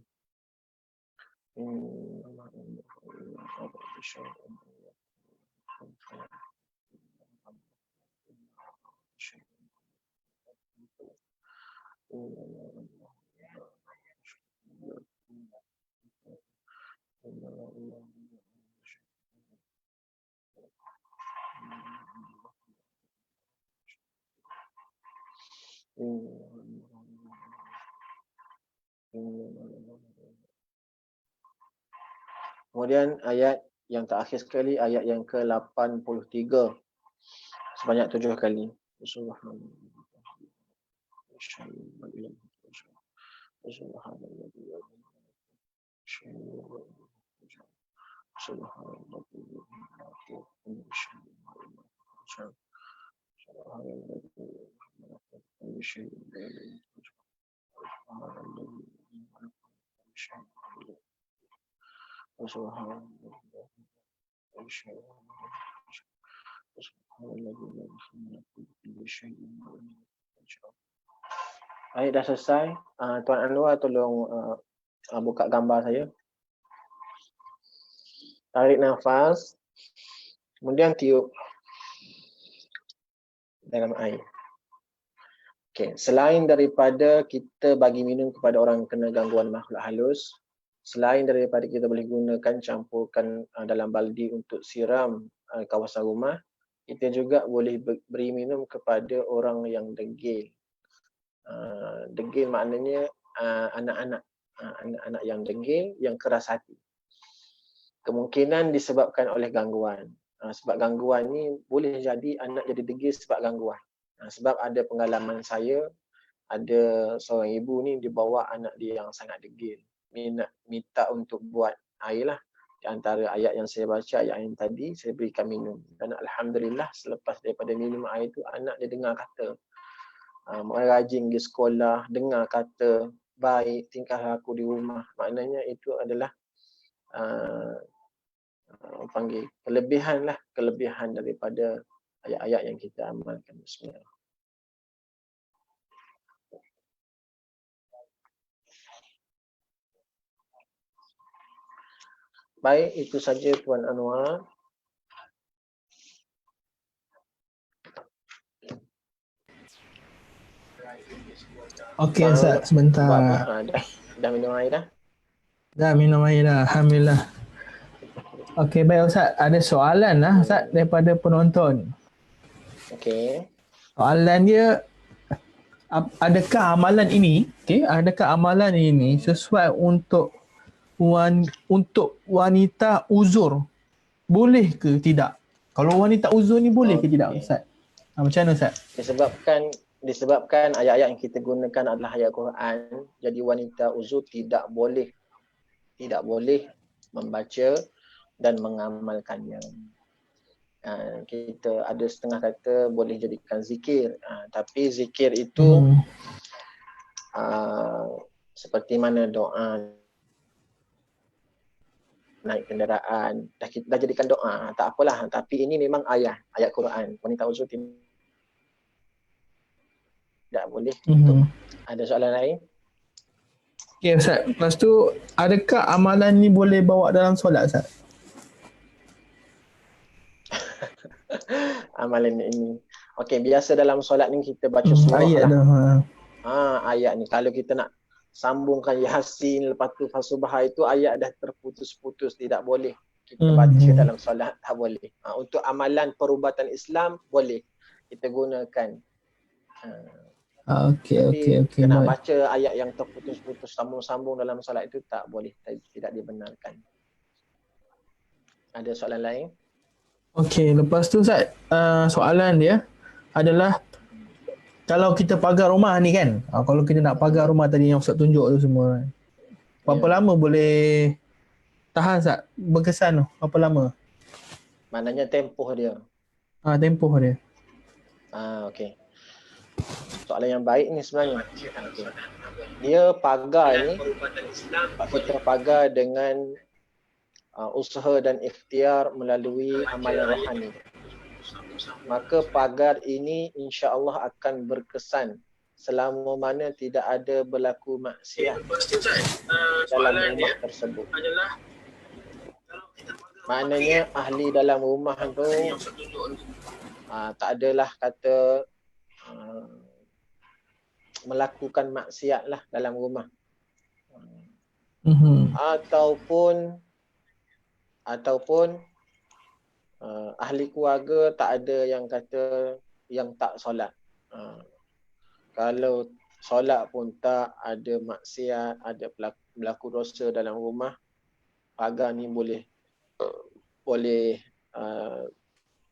Kemudian ayat yang terakhir sekali, ayat yang ke-83 sebanyak 7 kali. Baik, dah selesai. Tuan Anwar tolong buka gambar saya. Tarik nafas. Kemudian tiup dalam air. Okey, selain daripada kita bagi minum kepada orang kena gangguan makhluk halus, selain daripada kita boleh gunakan campurkan dalam baldi untuk siram kawasan rumah, kita juga boleh beri minum kepada orang yang degil. Degil maknanya anak-anak yang degil, yang keras hati. Kemungkinan disebabkan oleh gangguan. Sebab gangguan ni boleh jadi anak jadi degil sebab gangguan. Sebab ada pengalaman saya, ada seorang ibu ni dia bawa anak dia yang sangat degil. Minta untuk buat air lah. Di antara ayat yang saya baca, ayat yang tadi, saya berikan minum. Dan alhamdulillah selepas daripada minum air tu, anak dia dengar kata. Rajin di sekolah, dengar kata, baik tingkah laku di rumah. Maknanya itu adalah panggil kelebihan daripada ayat-ayat yang kita amalkan. Bismillah. Baik, itu saja Puan Anwar. Okey Ustaz, sebentar. Buat apa? Dah minum air dah? Dah minum air dah, alhamdulillah. Okey, baik Ustaz. Ada soalan lah Ustaz daripada penonton. Okey. Soalan dia, adakah amalan ini, adakah amalan ini sesuai untuk wanita uzur? Boleh ke tidak? Kalau wanita uzur ni boleh ke tidak Ustaz? Macam mana Ustaz? Disebabkan ayat-ayat yang kita gunakan adalah ayat Quran, jadi wanita uzur tidak boleh membaca dan mengamalkannya. Kita ada setengah kata boleh jadikan zikir, tapi zikir itu seperti mana doa naik kenderaan, dah jadikan doa, tak apalah. Tapi ini memang ayat Quran. Wanita uzur tidak boleh. Ada soalan lain? Okay Ustaz, lepas tu adakah amalan ni boleh bawa dalam solat Ustaz? Amalan ini. Okey, biasa dalam solat ni kita baca surah ayat lah. Ayat ni kalau kita nak sambungkan Yasin, lepas tu Fasubha, itu ayat dah terputus-putus, tidak boleh kita baca dalam solat, tak boleh. Untuk amalan perubatan Islam boleh kita gunakan. Okey. Nak baca ayat yang terputus-putus sambung-sambung dalam solat itu tak boleh, tidak dibenarkan. Ada soalan lain? Okey, lepas tu Ustaz, soalan dia adalah kalau kita pagar rumah ni kan, kalau kita nak pagar rumah tadi yang Ustaz tunjuk tu semua, berapa lama boleh tahan Ustaz? Berkesan tu, berapa lama? Maknanya tempoh dia. Tempoh dia. Okey. Soalan yang baik ni sebenarnya. Okay. Dia pagar ni, kita pagar dengan usaha dan ikhtiar melalui amalan rohani. Maka pagar ini insya-Allah akan berkesan selama mana tidak ada berlaku maksiat dalam rumah tersebut. Maknanya ahli dalam rumah tu tak adalah kata melakukan maksiat lah dalam rumah. Ataupun ahli keluarga tak ada yang kata yang tak solat. Kalau solat pun tak ada maksiat, ada berlaku dosa dalam rumah, pagar ni boleh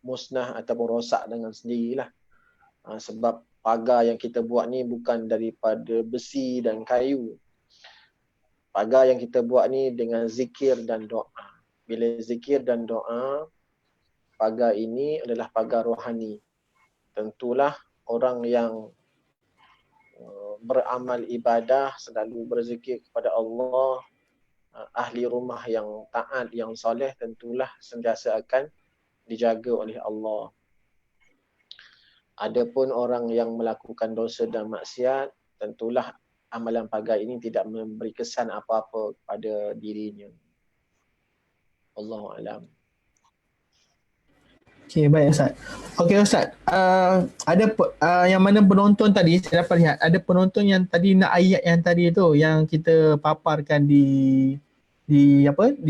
musnah ataupun rosak dengan sendirilah. Sebab pagar yang kita buat ni bukan daripada besi dan kayu. Pagar yang kita buat ni dengan zikir dan doa. Bila zikir dan doa, pagar ini adalah pagar rohani. Tentulah orang yang beramal ibadah, selalu berzikir kepada Allah, ahli rumah yang taat, yang soleh, tentulah sentiasa akan dijaga oleh Allah. Adapun orang yang melakukan dosa dan maksiat, tentulah amalan pagar ini tidak memberi kesan apa-apa pada dirinya. Allahu a'lam. Okey, baik Ustaz. Okey Ustaz, ada yang mana penonton tadi, saya dapat lihat ada penonton yang tadi nak ayat yang tadi tu, yang kita paparkan di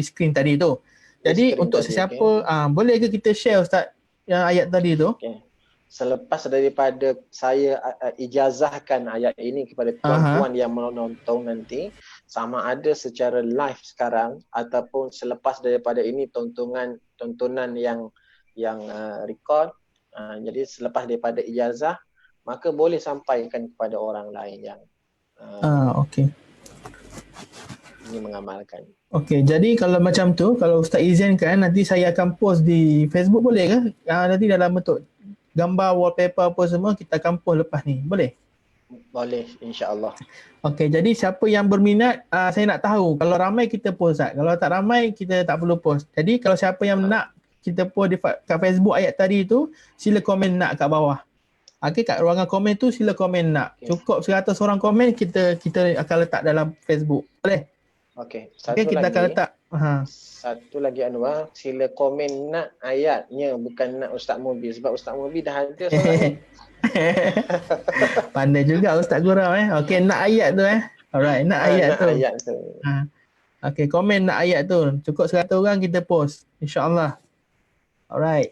skrin tadi tu. Jadi untuk sesiapa, boleh ke kita share Ustaz yang ayat tadi tu? Okay. Selepas daripada saya ijazahkan ayat ini kepada tuan-tuan yang menonton nanti, sama ada secara live sekarang ataupun selepas daripada ini tontonan yang yang record. Jadi selepas daripada ijazah, maka boleh sampaikan kepada orang lain yang Okey. ingin mengamalkan. Okey, jadi kalau macam tu, kalau Ustaz izinkan, nanti saya akan post di Facebook, boleh ke? Nanti dalam bentuk gambar, wallpaper apa semua, kita akan post lepas ni. Boleh? Boleh, insya-Allah. Okey, jadi siapa yang berminat, saya nak tahu. Kalau ramai kita post, Ustaz. Kalau tak ramai, kita tak perlu post. Jadi kalau siapa yang nak kita post kat Facebook ayat tadi tu, sila komen nak kat bawah. Okey, kat ruangan komen tu sila komen nak. Okay. Cukup 100 orang komen, kita akan letak dalam Facebook. Boleh? Okey, Okey, kita akan letak. Satu lagi Anwar, sila komen nak ayatnya, bukan nak Ustaz Mubi, sebab Ustaz Mubi dah ada soalan ni. Pandai juga Ustaz Gurau Okey, nak ayat tu Alright, nak ayat nak tu. ayat tu. Okey, komen nak ayat tu. Cukup 100 orang kita post. InsyaAllah. Alright.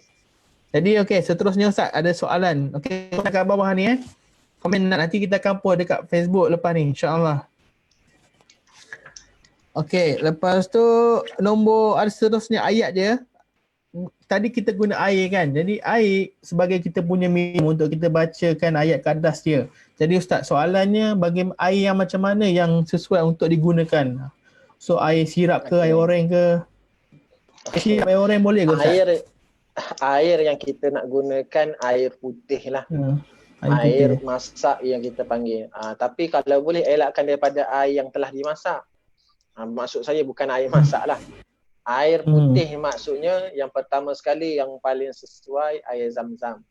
Jadi okey, seterusnya Ustaz ada soalan. Okey, komen kat bawah ni Komen nak, nanti kita akan post dekat Facebook lepas ni, insya-Allah. Okey, lepas tu nombor ada seterusnya ayat dia. Tadi kita guna air kan. Jadi air sebagai kita punya minum untuk kita bacakan ayat kadas dia. Jadi Ustaz, soalannya bagaimana air yang macam mana yang sesuai untuk digunakan? So air sirap ke, air oreng ke? Sirap air oreng boleh ke Ustaz? Air yang kita nak gunakan air putih lah. Air masak yang kita panggil. Tapi kalau boleh elakkan daripada air yang telah dimasak. Maksud saya bukan air masak lah. Air putih maksudnya yang pertama sekali yang paling sesuai air zam-zam.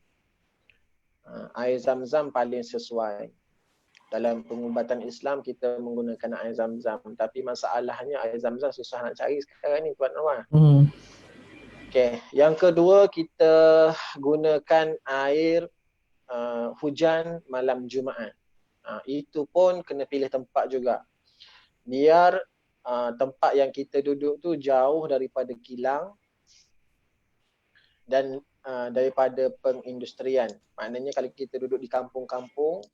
Air zam-zam paling sesuai. Dalam pengubatan Islam kita menggunakan air zam-zam. Tapi masalahnya air zam-zam susah nak cari sekarang ni Tuan Anwar. Okay. Yang kedua, kita gunakan air hujan malam Jumaat. Itu pun kena pilih tempat juga. Biar tempat yang kita duduk tu jauh daripada kilang dan daripada pengindustrian. Maknanya kalau kita duduk di kampung-kampung,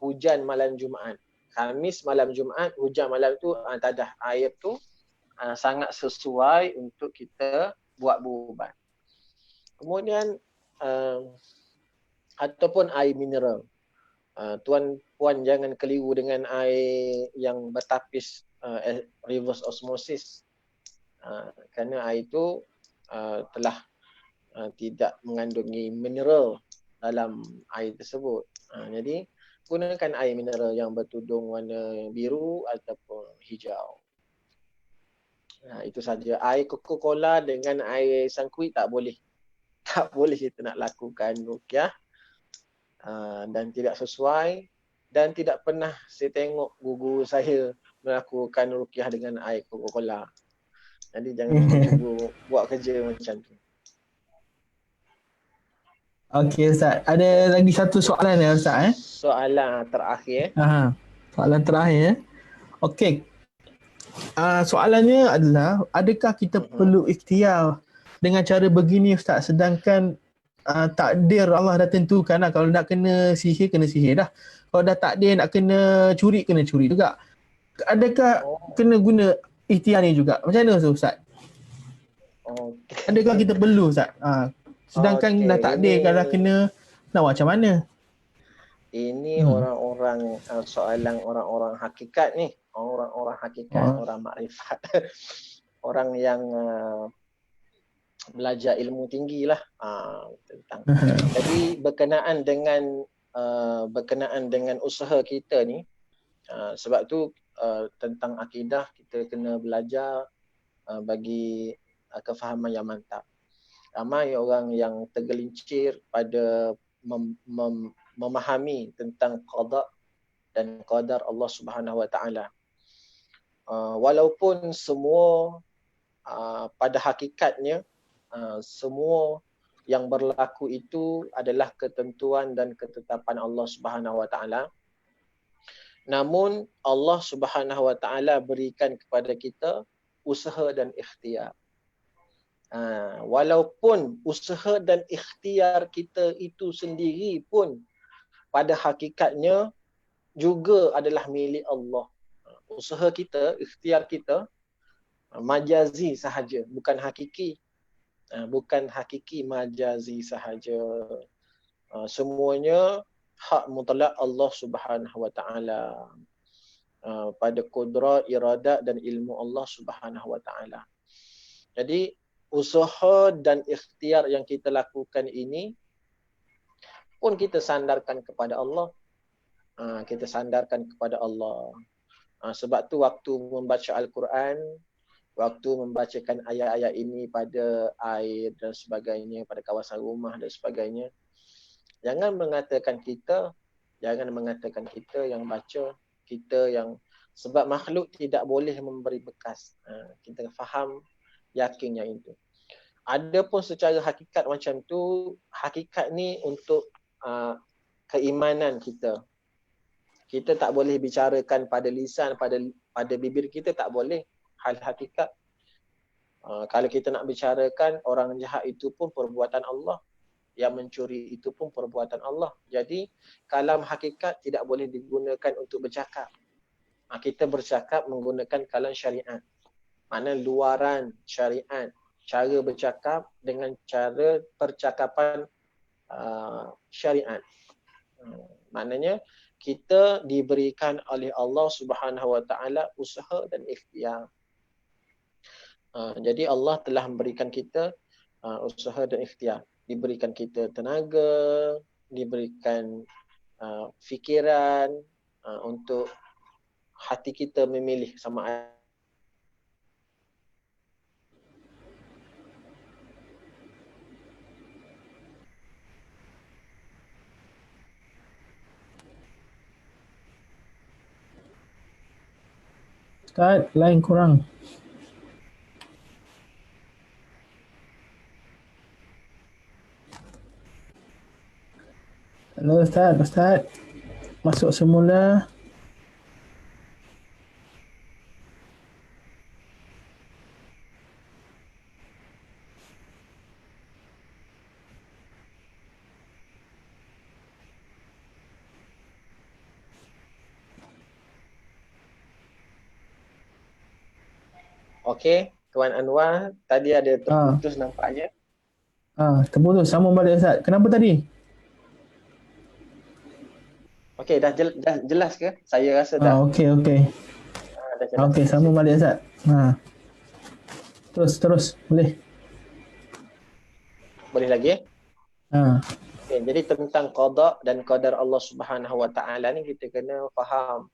hujan malam Jumaat. Khamis malam Jumaat, hujan malam tu tadah air tu sangat sesuai untuk kita buat berubat. Kemudian ataupun air mineral. Tuan puan jangan keliru dengan air yang bertapis reverse osmosis. Kerana air itu telah tidak mengandungi mineral dalam air tersebut. Jadi gunakan air mineral yang bertudung warna biru ataupun hijau. Itu saja. Air Coca-Cola dengan air sangkuit tak boleh. Tak boleh kita nak lakukan ruqyah. Dan tidak sesuai, dan tidak pernah saya tengok guru saya melakukan ruqyah dengan air Coca-Cola. Jadi jangan cuba buat kerja macam tu. Okey Ustaz, ada lagi satu soalan ya Ustaz Soalan terakhir. Soalan terakhir. Okey. Soalannya adalah, adakah kita perlu ikhtiar dengan cara begini Ustaz, sedangkan takdir Allah dah tentukan lah. Kalau nak kena sihir dah. Kalau dah takdir nak kena curi juga. Adakah kena guna ikhtiar ni juga? Macam mana Ustaz? Adakah kita perlu Ustaz? Sedangkan dah takdir, kalau dah kena, nak macam mana? Ini orang-orang soalan orang-orang hakikat ni. Orang-orang hakikat, orang makrifat. Orang yang belajar ilmu tinggi lah tentang. Jadi berkenaan dengan usaha kita ni, sebab tu tentang akidah kita kena belajar bagi kefahaman yang mantap. Ramai orang yang tergelincir pada memahami tentang qada dan qadar Allah Subhanahu Wa Taala. Walaupun semua pada hakikatnya semua yang berlaku itu adalah ketentuan dan ketetapan Allah Subhanahu Wa Taala. Namun Allah Subhanahu Wa Taala berikan kepada kita usaha dan ikhtiar. Walaupun usaha dan ikhtiar kita itu sendiri pun pada hakikatnya juga adalah milik Allah. Usaha kita, ikhtiar kita majazi sahaja, bukan hakiki. bukan hakiki majazi sahaja. Semuanya hak mutlak Allah Subhanahu wa taala. Pada kudrat, iradat dan ilmu Allah Subhanahu wa taala. Jadi usaha dan ikhtiar yang kita lakukan ini pun kita sandarkan kepada Allah. Kita sandarkan kepada Allah. Sebab tu waktu membaca Al-Quran, waktu membacakan ayat-ayat ini pada air dan sebagainya, pada kawasan rumah dan sebagainya, jangan mengatakan kita yang baca, kita yang, sebab makhluk tidak boleh memberi bekas. Kita faham, yakin yang itu. Adapun secara hakikat macam tu, hakikat ni untuk keimanan kita. Kita tak boleh bicarakan pada lisan, pada bibir kita, tak boleh hal hakikat. Kalau kita nak bicarakan, orang jahat itu pun perbuatan Allah, yang mencuri itu pun perbuatan Allah. Jadi kalam hakikat tidak boleh digunakan untuk bercakap. Kita bercakap menggunakan kalam syariat, makna luaran syariat, cara bercakap dengan cara percakapan syariat. Maknanya kita diberikan oleh Allah Subhanahu wa taala usaha dan ikhtiar. Jadi Allah telah memberikan kita usaha dan ikhtiar. Diberikan kita tenaga, diberikan fikiran untuk hati kita memilih sama ada. Ustaz, line kurang. Halo Ustaz. Masuk semula. Okey, Tuan Anwar, tadi ada terputus nampaknya. Terputus. Sambung balik Ustaz. Kenapa tadi? Okey, dah jelas ke? Saya rasa dah. Okey. Dah jelas. Okey, sambung balik Ustaz. Terus. Boleh. Boleh lagi? Ha. Okay, jadi tentang qada dan qadar Allah Subhanahu wa taala ni kita kena faham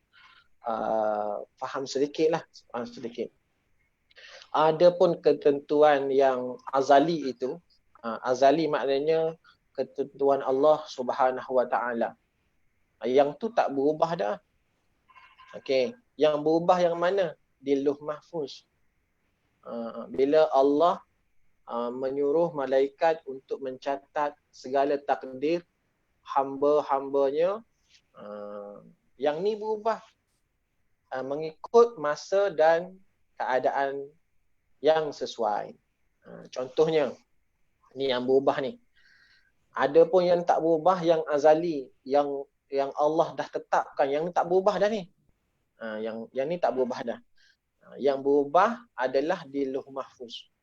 sedikit. Adapun ketentuan yang azali itu, azali maknanya ketentuan Allah Subhanahu wa taala. Yang tu tak berubah dah. Okey, yang berubah yang mana? Di Lauh Mahfuz. Bila Allah menyuruh malaikat untuk mencatat segala takdir hamba-hambanya, yang ni berubah mengikut masa dan keadaan yang sesuai. Contohnya, ni yang berubah ni. Ada pun yang tak berubah, yang azali, yang Allah dah tetapkan, yang ni tak berubah dah ni. Yang ni tak berubah dah. Yang berubah adalah di Lauh Mahfuz.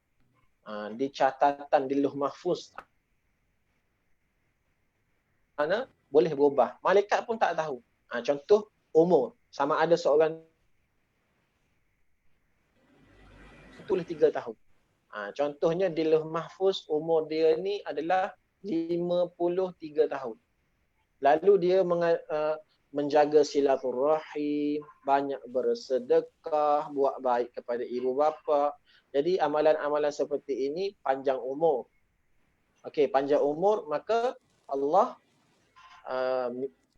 Di catatan di Lauh Mahfuz. Mana boleh berubah. Malaikat pun tak tahu. Contoh umur, sama ada seorang tulis 3 tahun. Contohnya di Lauh Mahfuz umur dia ni adalah 53 tahun. Lalu dia menjaga silaturahim, banyak bersedekah, buat baik kepada ibu bapa. Jadi amalan-amalan seperti ini panjang umur. Okey, panjang umur, maka Allah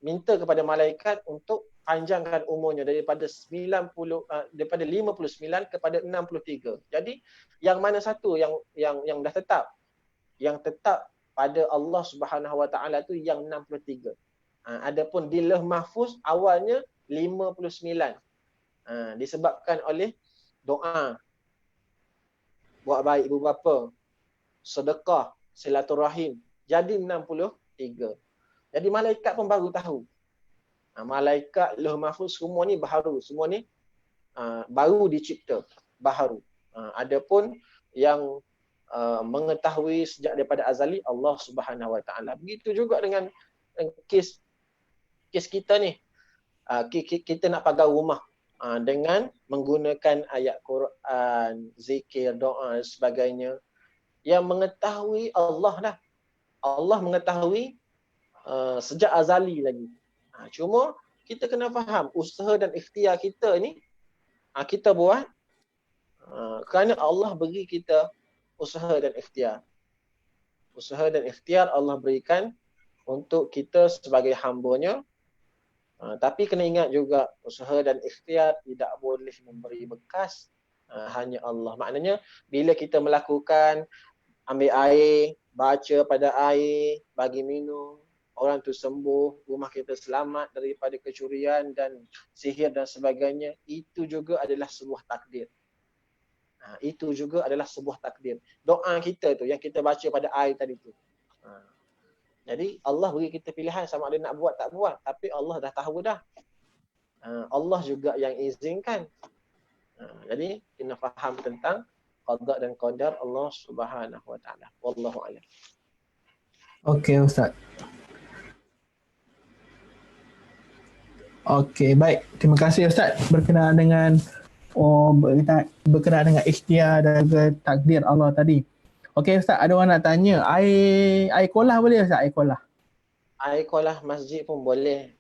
minta kepada malaikat untuk panjangkan umurnya daripada 59 kepada 63. Jadi yang mana satu yang dah tetap? Yang tetap pada Allah Subhanahu wa taala tu yang 63. Adapun di Lauh Mahfuz awalnya 59. Disebabkan oleh doa, buat baik ibu bapa, sedekah, silaturahim, jadi 63. Jadi malaikat pun baru tahu. Malaikat Lauh Mahfuz semua ni baharu, semua ni baru dicipta, baharu. Adapun yang mengetahui sejak daripada azali Allah Subhanahu Wa Taala. Begitu juga dengan kes kita ni. Kita nak pagar rumah dengan menggunakan ayat Quran, zikir, doa dan sebagainya. Yang mengetahui Allah dah. Allah mengetahui sejak azali lagi. Cuma kita kena faham usaha dan ikhtiar kita ni kita buat kerana Allah beri kita usaha dan ikhtiar. Usaha dan ikhtiar Allah berikan untuk kita sebagai hamba-Nya. Tapi kena ingat juga usaha dan ikhtiar tidak boleh memberi bekas hanya Allah. Maknanya bila kita melakukan ambil air, baca pada air, bagi minum, orang tu sembuh, rumah kita selamat daripada kecurian dan sihir dan sebagainya, itu juga adalah sebuah takdir. Itu juga adalah sebuah takdir. Doa kita tu yang kita baca pada air tadi tu. Jadi Allah beri kita pilihan sama ada nak buat tak buat, tapi Allah dah tahu dah. Allah juga yang izinkan. Jadi kena faham tentang qada dan qadar Allah Subhanahu Wa Taala. Wallahu a'lam. Okey Ustaz. Okey, baik. Terima kasih Ustaz berkenaan dengan ikhtiar dan juga takdir Allah tadi. Okey Ustaz, ada orang nak tanya, air kolah boleh Ustaz? Air kolah. Air kolah masjid pun boleh.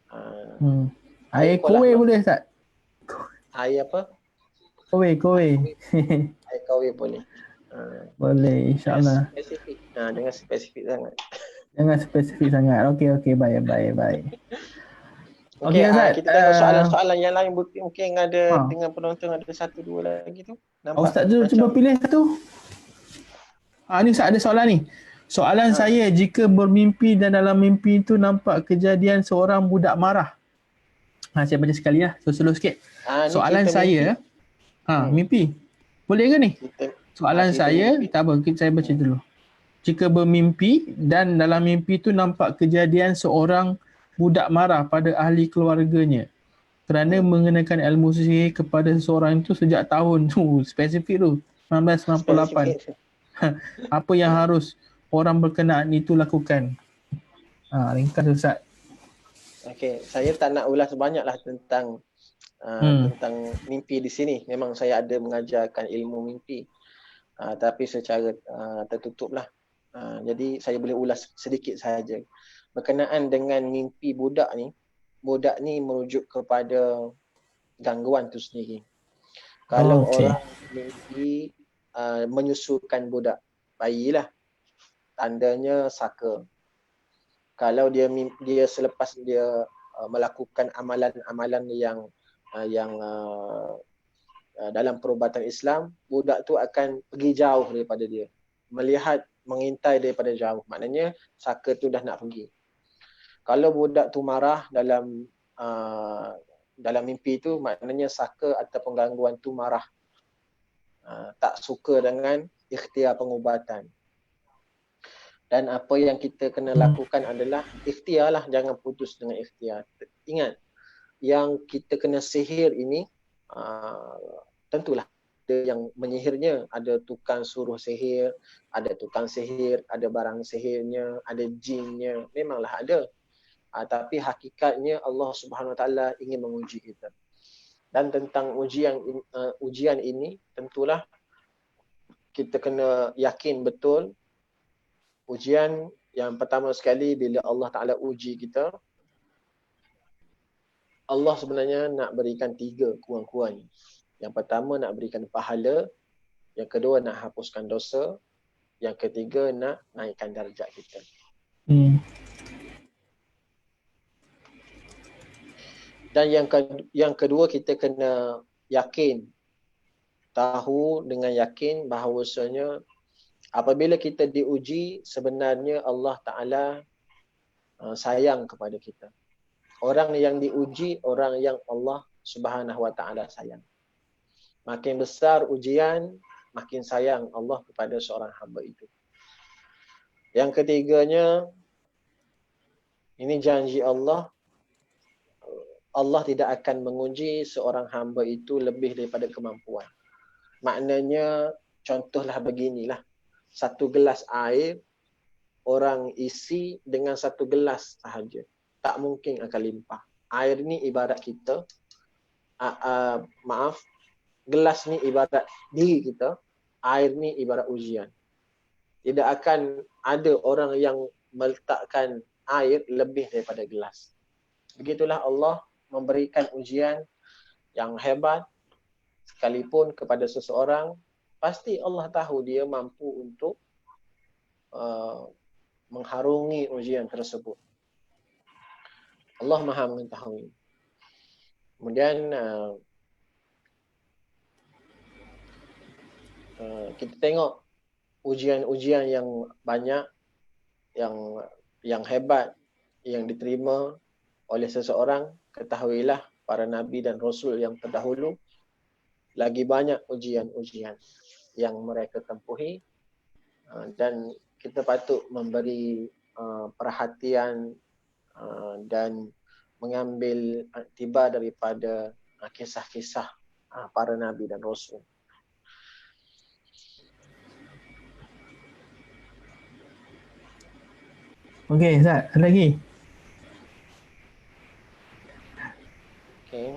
Air kowe boleh Ustaz? Air apa? Kowe. Air kowe boleh. Boleh, insya-Allah. Spesifik. Jangan spesifik sangat. Jangan spesifik sangat. Okey, baik. Okey, Ustaz. kita tengok soalan-soalan yang lain, mungkin ada dengan penonton ada satu dua lagi tu. Nampak? Ustaz cuba pilih satu. Ni Ustaz ada soalan ni. Soalan saya, jika bermimpi dan dalam mimpi itu nampak kejadian seorang budak marah. Saya baca sekali lah, slow sikit. Soalan saya, mimpi. Boleh ke ni? Soalan saya, tak apa, saya baca dulu. Jika bermimpi dan dalam mimpi itu nampak kejadian seorang budak marah pada ahli keluarganya kerana mengenakan ilmu sihir kepada seseorang itu sejak tahun tu, spesifik tu, 1998. Apa yang harus orang berkenaan itu lakukan? Ringkas Ustaz. Okey, saya tak nak ulas banyaklah tentang mimpi di sini. Memang saya ada mengajarkan ilmu mimpi. Tapi secara tertutup lah. Jadi saya boleh ulas sedikit sahaja. Berkenaan dengan mimpi budak ni merujuk kepada gangguan tu sendiri. Kalau orang mimpi menyusukan budak bayi lah, tandanya saka. Kalau dia selepas dia melakukan amalan-amalan yang dalam perubatan Islam, budak tu akan pergi jauh daripada dia, mengintai daripada jauh. Maknanya saka tu dah nak pergi. Kalau budak tu marah dalam mimpi tu, maknanya saka atau penggangguan tu marah, tak suka dengan ikhtiar pengubatan. Dan apa yang kita kena lakukan adalah ikhtiar lah, jangan putus dengan ikhtiar. Ingat, yang kita kena sihir ini tentulah ada yang menyihirnya, ada tukang suruh sihir, ada tukang sihir, ada barang sihirnya, ada jinnya, memanglah ada. Tapi hakikatnya Allah Subhanahu Wa Taala ingin menguji kita. Dan tentang ujian ini, tentulah kita kena yakin betul. Ujian yang pertama sekali, bila Allah Ta'ala uji kita, Allah sebenarnya nak berikan 3 kurang-kurang. Yang pertama nak berikan pahala, yang kedua nak hapuskan dosa, yang ketiga nak naikkan darjat kita. Dan yang kedua, kita kena yakin, tahu dengan yakin bahawasanya apabila kita diuji, sebenarnya Allah Ta'ala sayang kepada kita. Orang yang diuji, orang yang Allah Subhanahu Wa Ta'ala sayang. Makin besar ujian, makin sayang Allah kepada seorang hamba itu. Yang ketiganya, ini janji Allah, Allah tidak akan menguji seorang hamba itu lebih daripada kemampuan. Maknanya, contohlah beginilah. satu gelas air orang isi dengan satu gelas sahaja. Tak mungkin akan limpah. Air ni ibarat kita, gelas ni ibarat diri kita, air ni ibarat ujian. Tidak akan ada orang yang meletakkan air lebih daripada gelas. Begitulah Allah memberikan ujian yang hebat sekalipun kepada seseorang, pasti Allah tahu dia mampu untuk mengharungi ujian tersebut. Allah Maha mengetahui. Kemudian kita tengok ujian-ujian yang banyak, yang hebat, yang diterima oleh seseorang. Ketahuilah para nabi dan rasul yang terdahulu lagi banyak ujian-ujian yang mereka tempuhi, dan kita patut memberi perhatian dan mengambil iktibar daripada kisah-kisah para nabi dan rasul. Okey, Ustaz, ada lagi? Okay.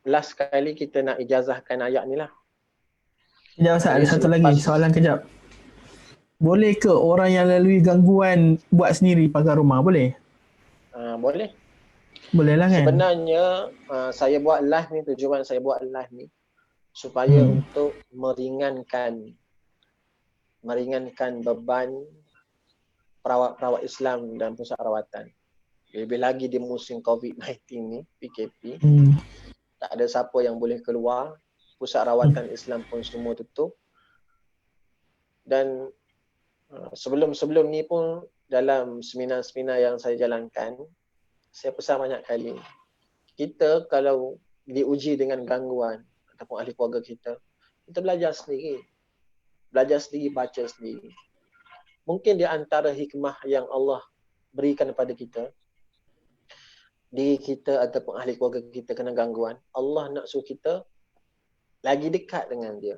Last kali kita nak ijazahkan ayat ni lah. Kejap Ustaz, ada Hari satu selepas- lagi soalan kejap. Boleh ke orang yang lalui gangguan buat sendiri pagar rumah? Boleh? Boleh. Boleh lah kan? Sebenarnya saya buat live ni, tujuan saya buat live ni supaya untuk meringankan beban perawat-perawat Islam dan pusat rawatan. Lebih lagi di musim COVID-19 ni, PKP, tak ada siapa yang boleh keluar, pusat rawatan Islam pun semua tutup. Dan sebelum ni pun dalam seminar-seminar yang saya jalankan, saya pesan banyak kali, kita kalau diuji dengan gangguan ataupun ahli keluarga kita belajar sendiri, baca sendiri. Mungkin di antara hikmah yang Allah berikan kepada kita, diri kita ataupun ahli keluarga kita kena gangguan, Allah nak suruh kita lagi dekat dengan dia.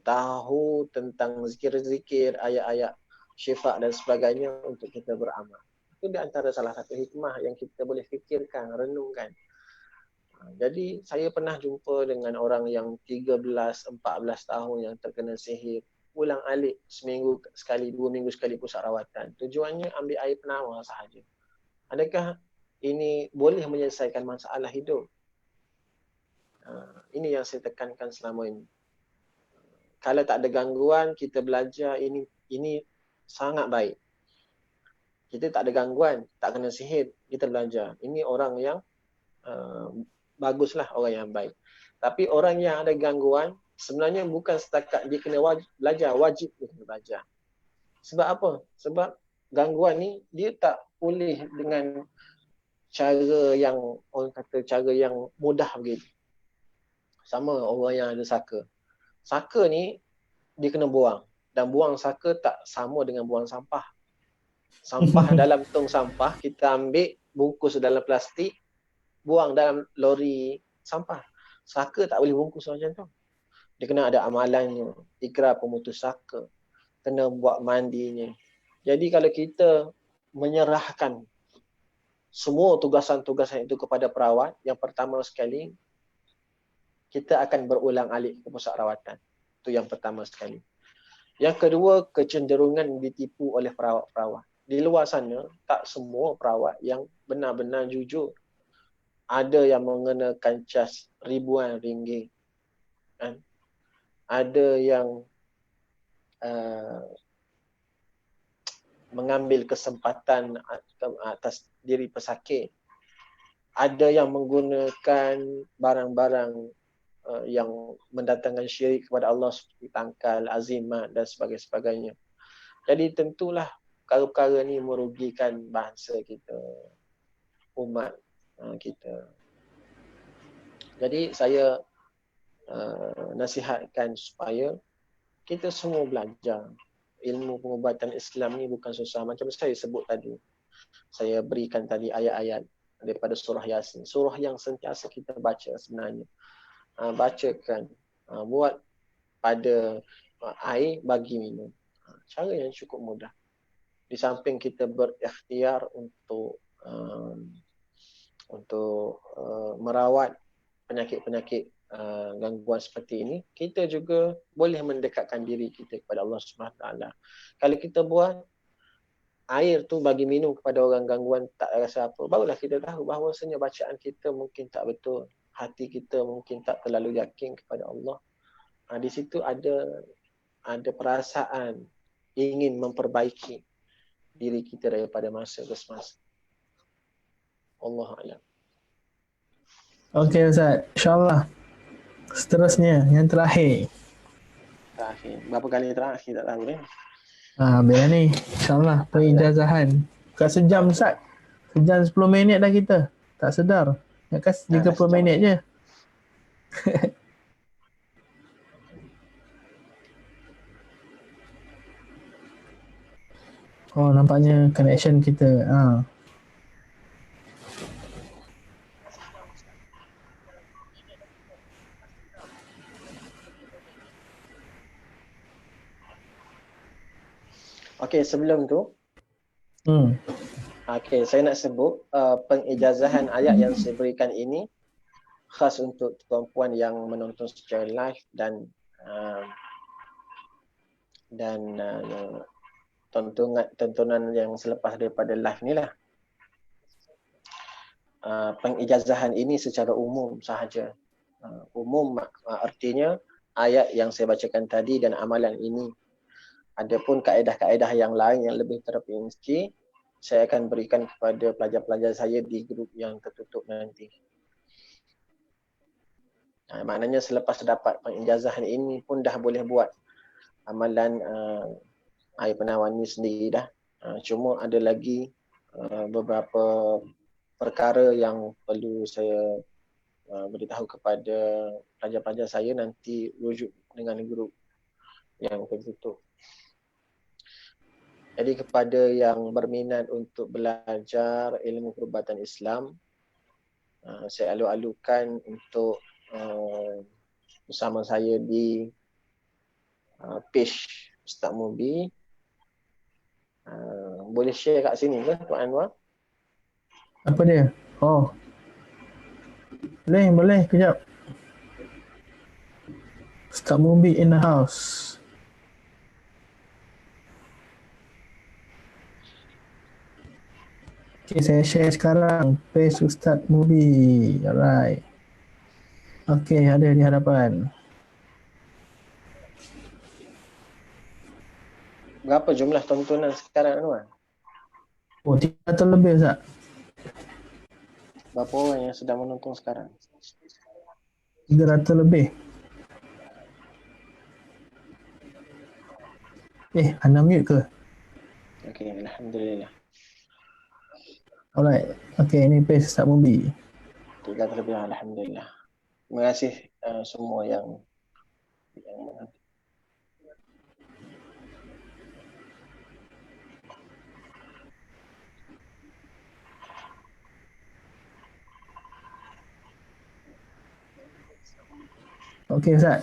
Tahu tentang zikir-zikir, ayat-ayat syifa dan sebagainya untuk kita beramal. Itu di antara salah satu hikmah yang kita boleh fikirkan, renungkan. Jadi saya pernah jumpa dengan orang yang 13-14 tahun yang terkena sihir, ulang alik seminggu sekali, 2 minggu sekali pusat rawatan. Tujuannya ambil air penawar sahaja. Adakah ini boleh menyelesaikan masalah hidup? Ini yang saya tekankan selama ini. Kalau tak ada gangguan, kita belajar, ini sangat baik. Kita tak ada gangguan, tak kena sihir, kita belajar. Ini orang yang baguslah, orang yang baik. Tapi orang yang ada gangguan, sebenarnya bukan setakat dia kena belajar, wajib dia kena belajar. Sebab apa? Sebab gangguan ni dia tak pulih dengan cara yang, orang kata cara yang mudah begitu. Sama orang yang ada saka. Saka ni dia kena buang, dan buang saka tak sama dengan buang sampah. Sampah dalam tong sampah, kita ambil bungkus dalam plastik, buang dalam lori sampah. Saka tak boleh bungkus macam tu. Dia kena ada amalannya, ikrar pemutus saka, kena buat mandinya. Jadi kalau kita menyerahkan semua tugasan-tugasan itu kepada perawat, yang pertama sekali, kita akan berulang alik ke pusat rawatan. Itu yang pertama sekali. Yang kedua, kecenderungan ditipu oleh perawat-perawat. Di luar sana, tak semua perawat yang benar-benar jujur. Ada yang mengenakan cas ribuan ringgit. Kan? Ada yang mengambil kesempatan atas diri pesakit. Ada yang menggunakan barang-barang yang mendatangkan syirik kepada Allah seperti tangkal, azimat dan sebagainya. Jadi tentulah perkara-perkara ni merugikan bangsa kita, umat kita. Jadi saya nasihatkan supaya kita semua belajar. Ilmu pengubatan Islam ni bukan susah. Macam saya sebut tadi, saya berikan tadi ayat-ayat daripada surah Yasin. Surah yang sentiasa kita baca sebenarnya. Bacakan, buat pada air bagi minum. Cara yang cukup mudah. Di samping kita berikhtiar untuk merawat penyakit-penyakit gangguan seperti ini, kita juga boleh mendekatkan diri kita kepada Allah Subhanahu Wa Taala. Kalau kita buat air tu bagi minum kepada orang gangguan tak rasa apa, barulah kita tahu bahawasanya bacaan kita mungkin tak betul, hati kita mungkin tak terlalu yakin kepada Allah. Di situ ada perasaan ingin memperbaiki diri kita daripada masa ke semasa. Allah Alam. Okey Ustaz, insyaAllah. Seterusnya, yang terakhir. Berapa kali terakhir tak tahu ni. Bila ni, insyaAllah, pengijazahan. Bukan sejam Ustaz. Sejam 10 minit dah kita. Tak sedar. Ingatkan 30 minit je. Oh, nampaknya connection kita. Okey, sebelum tu, saya nak sebut pengijazahan ayat yang saya berikan ini khas untuk tuan-puan yang menonton secara live dan tontonan yang selepas daripada live ni lah. Pengijazahan ini secara umum sahaja. Umum artinya ayat yang saya bacakan tadi dan amalan ini. Adapun kaedah-kaedah yang lain yang lebih terperinci, saya akan berikan kepada pelajar-pelajar saya di grup yang tertutup nanti. Maknanya selepas dapat pengijazahan ini pun dah boleh buat amalan air penawar ni sendiri dah. Cuma ada lagi beberapa perkara yang perlu saya beritahu kepada pelajar-pelajar saya, nanti rujuk dengan grup yang tertutup. Jadi kepada yang berminat untuk belajar ilmu perubatan Islam, saya alu-alukan untuk bersama saya di page Ustaz Mubi. Boleh share kat sini ke Tuan Anwar? Apa dia? Oh. Boleh. Kejap. Ustaz Mubi in the house. Okay, saya share sekarang page Ustaz Mubi. Alright. Okay, ada di hadapan. Berapa jumlah tontonan sekarang Anwar? Oh, 300 lebih Ustaz. Berapa orang yang sedang menonton sekarang? 300 lebih. Anda mute ke? Okey, alhamdulillah. Alright. Okay, ini page Ustaz Mubi. 300 lebih, alhamdulillah. Terima kasih semua yang menonton. Okey Ustaz.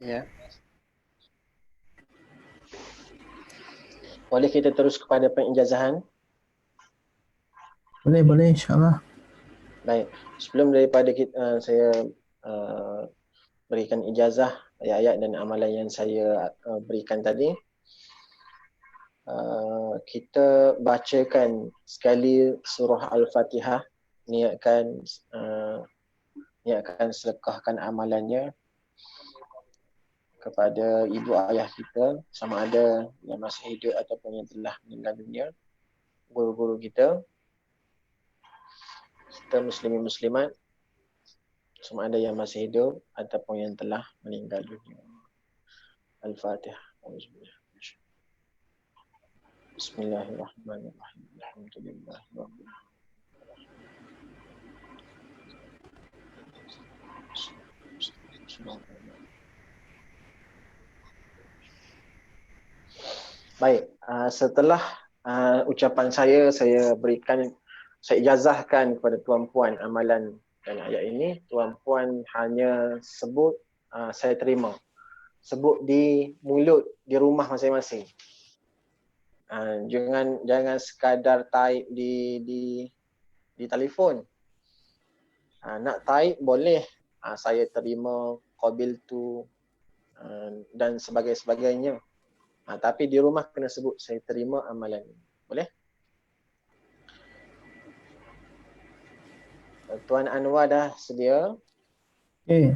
Ya. Boleh kita terus kepada pengijazahan? Boleh insyaAllah. Baik. Sebelum daripada saya berikan ijazah ayat-ayat dan amalan yang saya berikan tadi, kita bacakan sekali surah Al-Fatihah, niatkan sedekahkan amalannya kepada ibu ayah kita, sama ada yang masih hidup ataupun yang telah meninggal dunia, guru-guru kita muslimin muslimat, sama ada yang masih hidup ataupun yang telah meninggal dunia. Al-Fatihah. Bismillahirrahmanirrahim. Alhamdulillah. Baik, setelah ucapan saya ijazahkan kepada tuan-puan amalan dan ayat ini. Tuan-puan hanya sebut saya terima. sebut di mulut, di rumah masing-masing. Jangan sekadar type di telefon. Nak type boleh, saya terima qabil tu dan sebagainya. Tapi di rumah kena sebut saya terima amalan ini. Boleh? Tuan Anwar dah sedia? Okay.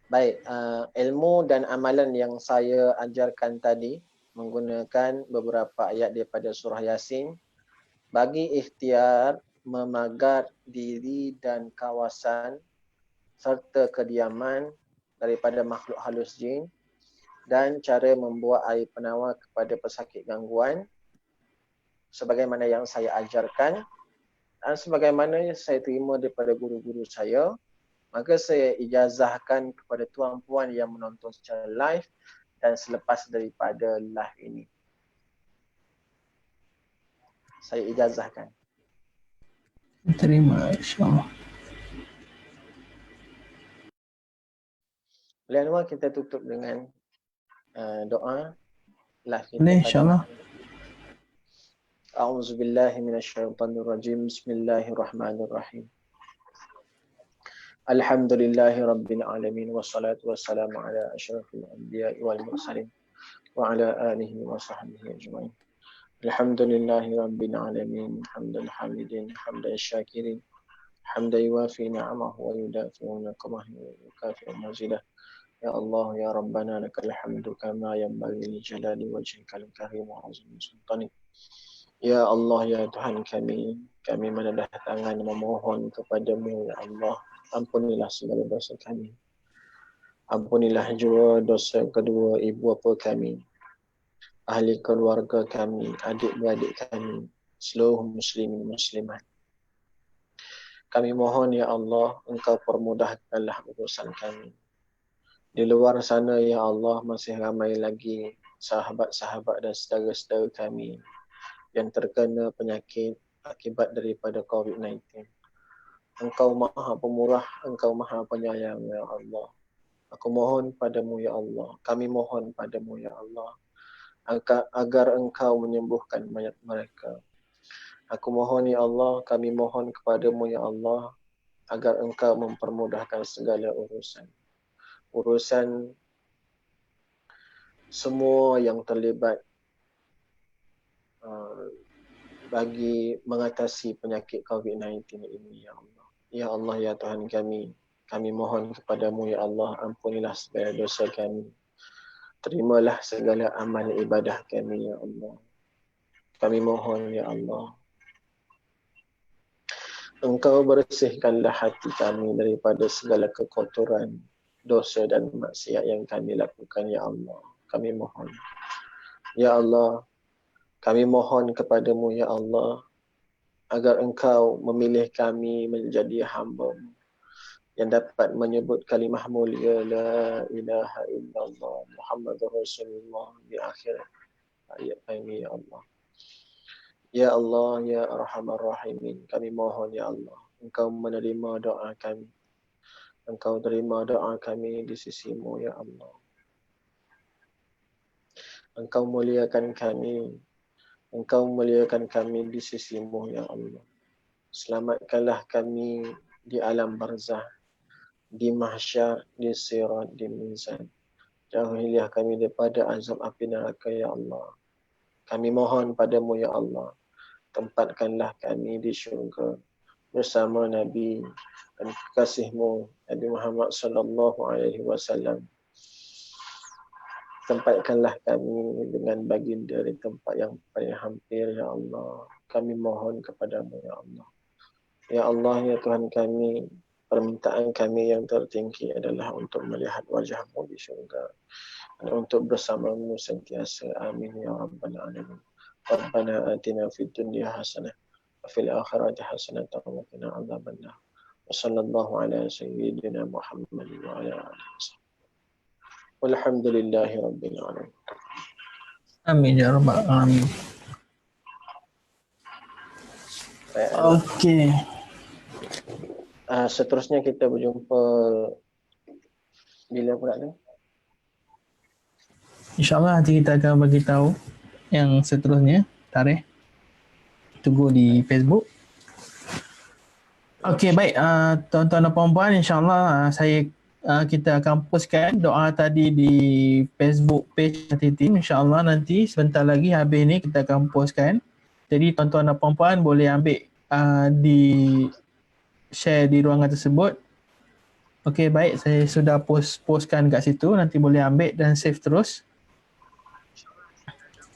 Baik, ilmu dan amalan yang saya ajarkan tadi menggunakan beberapa ayat daripada surah Yasin bagi ikhtiar memagar diri dan kawasan serta kediaman daripada makhluk halus jin dan cara membuat air penawar kepada pesakit gangguan sebagaimana yang saya ajarkan dan sebagaimana saya terima daripada guru-guru saya, maka saya ijazahkan kepada tuan-puan yang menonton secara live dan selepas daripada live ini. Saya ijazahkan. Terima, insyaAllah. Boleh Anwar, kita tutup dengan doa live kita. Boleh, insyaAllah. A'udzubillahi minasyaitonirrajim. Bismillahirrahmanirrahim. Alhamdulillahi rabbil alamin wassalatu wassalamu ala asyrafil anbiya'i wal mursalin wa ala alihi wa sahbihi ajma'in. Alhamdulillahi rabbil alamin hamdal hamidin hamdan syakirin hamdan yuwafi ni'amahu wa yudafi'u niqamahu wa yukafi'u mazidah. Ya Allah ya Rabbana lakal hamdu kama yanbaghi li jalali wajhikal karim wa azimi sultanik. Ya Allah ya Tuhan kami menadah tangan memohon kepadamu ya Allah. Ampunilah segala dosa kami. Ampunilah juga dosa kedua ibu bapa kami, ahli keluarga kami, adik-beradik kami, seluruh muslimin muslimat. Kami mohon ya Allah, Engkau permudahkanlah urusan kami. Di luar sana ya Allah masih ramai lagi sahabat-sahabat dan saudara-saudara kami yang terkena penyakit akibat daripada COVID-19. Engkau Maha Pemurah, Engkau Maha Penyayang ya Allah. Aku mohon padamu ya Allah, kami mohon padamu ya Allah, agar Engkau menyembuhkan mayat mereka. Aku mohon ya Allah, kami mohon kepadamu ya Allah, agar Engkau mempermudahkan segala urusan semua yang terlibat bagi mengatasi penyakit COVID-19 ini ya Allah. Ya Allah ya Tuhan kami mohon kepadamu ya Allah, ampunilah segala dosa kami. Terimalah segala amal ibadah kami ya Allah. Kami mohon ya Allah, Engkau bersihkanlah hati kami daripada segala kekotoran, dosa dan maksiat yang kami lakukan ya Allah. Kami mohon. Ya Allah, kami mohon kepadamu ya Allah, agar Engkau memilih kami menjadi hamba-Mu yang dapat menyebut kalimah mulia la ilaha illallah Muhammadur Rasulullah di akhir ayat ini ya Allah. Ya Allah ya Arhamar Rahimin, kami mohon ya Allah, Engkau menerima doa kami. Engkau terima doa kami di sisi-Mu ya Allah. Engkau muliakan kami. Engkau muliakan kami di sisi-Mu ya Allah. Selamatkanlah kami di alam barzah, di mahsyar, di sirat, di mizan. Jauhilah kami daripada azab api neraka ya Allah. Kami mohon padamu ya Allah, tempatkanlah kami di syurga bersama Nabi dan kekasih-Mu Nabi Muhammad sallallahu alaihi wasallam. Tempatkanlah kami dengan baginda di tempat yang paling hampir ya Allah. Kami mohon kepadamu ya Allah. Ya Allah ya Tuhan kami, permintaan kami yang tertinggi adalah untuk melihat wajah-Mu di syurga dan untuk bersama-Mu sentiasa. Amin ya rabbal alamin. Rabbana atina fid dunya hasanah wa fil akhirati hasanah wa qina adzabannar. Wa sallallahu ala sayyidina Muhammad wa ala alihi wasallam. Walhamdulillahi rabbil alamin. Amin ya rabbal alamin. Okey. Seterusnya kita berjumpa bila pula tu? InsyaAllah nanti kita akan bagi tahu yang seterusnya, tarikh. Tunggu di Facebook. Okey, baik, tuan-tuan dan puan-puan, insyaAllah kita akan postkan doa tadi di Facebook page Hati Team. InsyaAllah nanti sebentar lagi habis ni kita akan postkan. Jadi tuan-tuan dan puan-puan boleh ambil di share di ruangan tersebut. Okey, baik, saya sudah postkan kat situ, nanti boleh ambil dan save terus.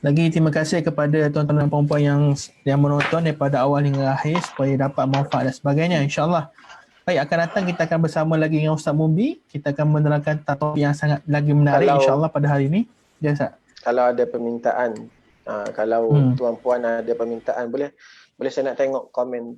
Lagi terima kasih kepada tuan-tuan dan puan-puan yang menonton daripada awal hingga akhir supaya dapat manfaat dan sebagainya, insyaAllah. Baik, akan datang kita akan bersama lagi dengan Ustaz Mumbi. Kita akan menerangkan topik yang sangat lagi menarik insyaAllah pada hari ini. Ya, Ustaz. Kalau ada permintaan, kalau tuan-puan ada permintaan, boleh saya nak tengok komen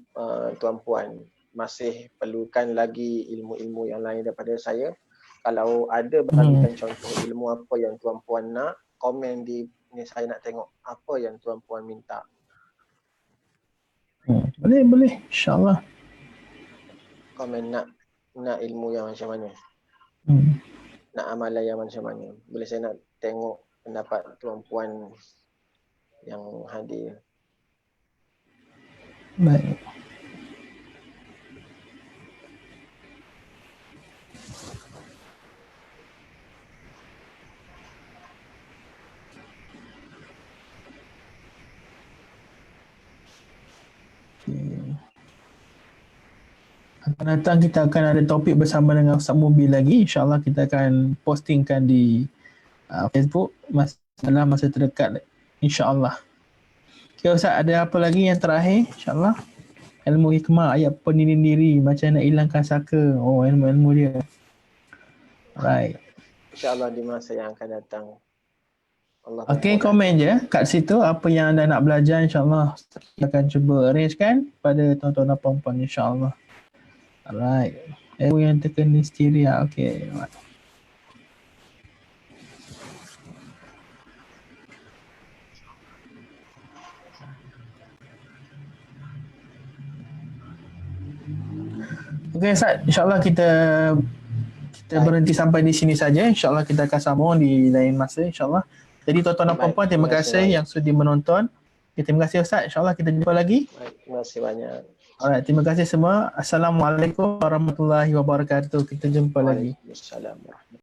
tuan-puan. Masih perlukan lagi ilmu-ilmu yang lain daripada saya. Kalau ada bagikan contoh ilmu apa yang tuan-puan nak, komen di ni, saya nak tengok apa yang tuan-puan minta. Boleh, insyaAllah. Komen nak ilmu yang macam mana, nak amalan yang macam mana. Boleh saya nak tengok pendapat tuan-puan yang hadir. Baik. Akan datang kita akan ada topik bersama dengan Ustaz Mumbi lagi. InsyaAllah kita akan postingkan di Facebook dalam masa terdekat, insyaAllah. Okay, Ustaz, ada apa lagi yang terakhir? InsyaAllah. Ilmu hikmah, ayat pendinding diri, macam nak hilangkan saka. Oh, ilmu-ilmu dia. Right. InsyaAllah di masa yang akan datang. Okey, komen je kat situ apa yang anda nak belajar, insyaAllah. Kita akan cuba arrange kan pada tuan-tuan dan puan-puan, insyaAllah. Alright. Ilmu yang terkena histeria. Okey. Okey, Ustaz. InsyaAllah kita berhenti sampai di sini saja. InsyaAllah kita akan sambung di lain masa, insyaAllah. Jadi tuan-tuan dan puan-puan, terima kasih yang sudi menonton. Terima kasih Ustaz. InsyaAllah kita jumpa lagi. Terima kasih banyak. Alright, terima kasih semua. Assalamualaikum warahmatullahi wabarakatuh. Kita jumpa lagi. Waalaikumsalam.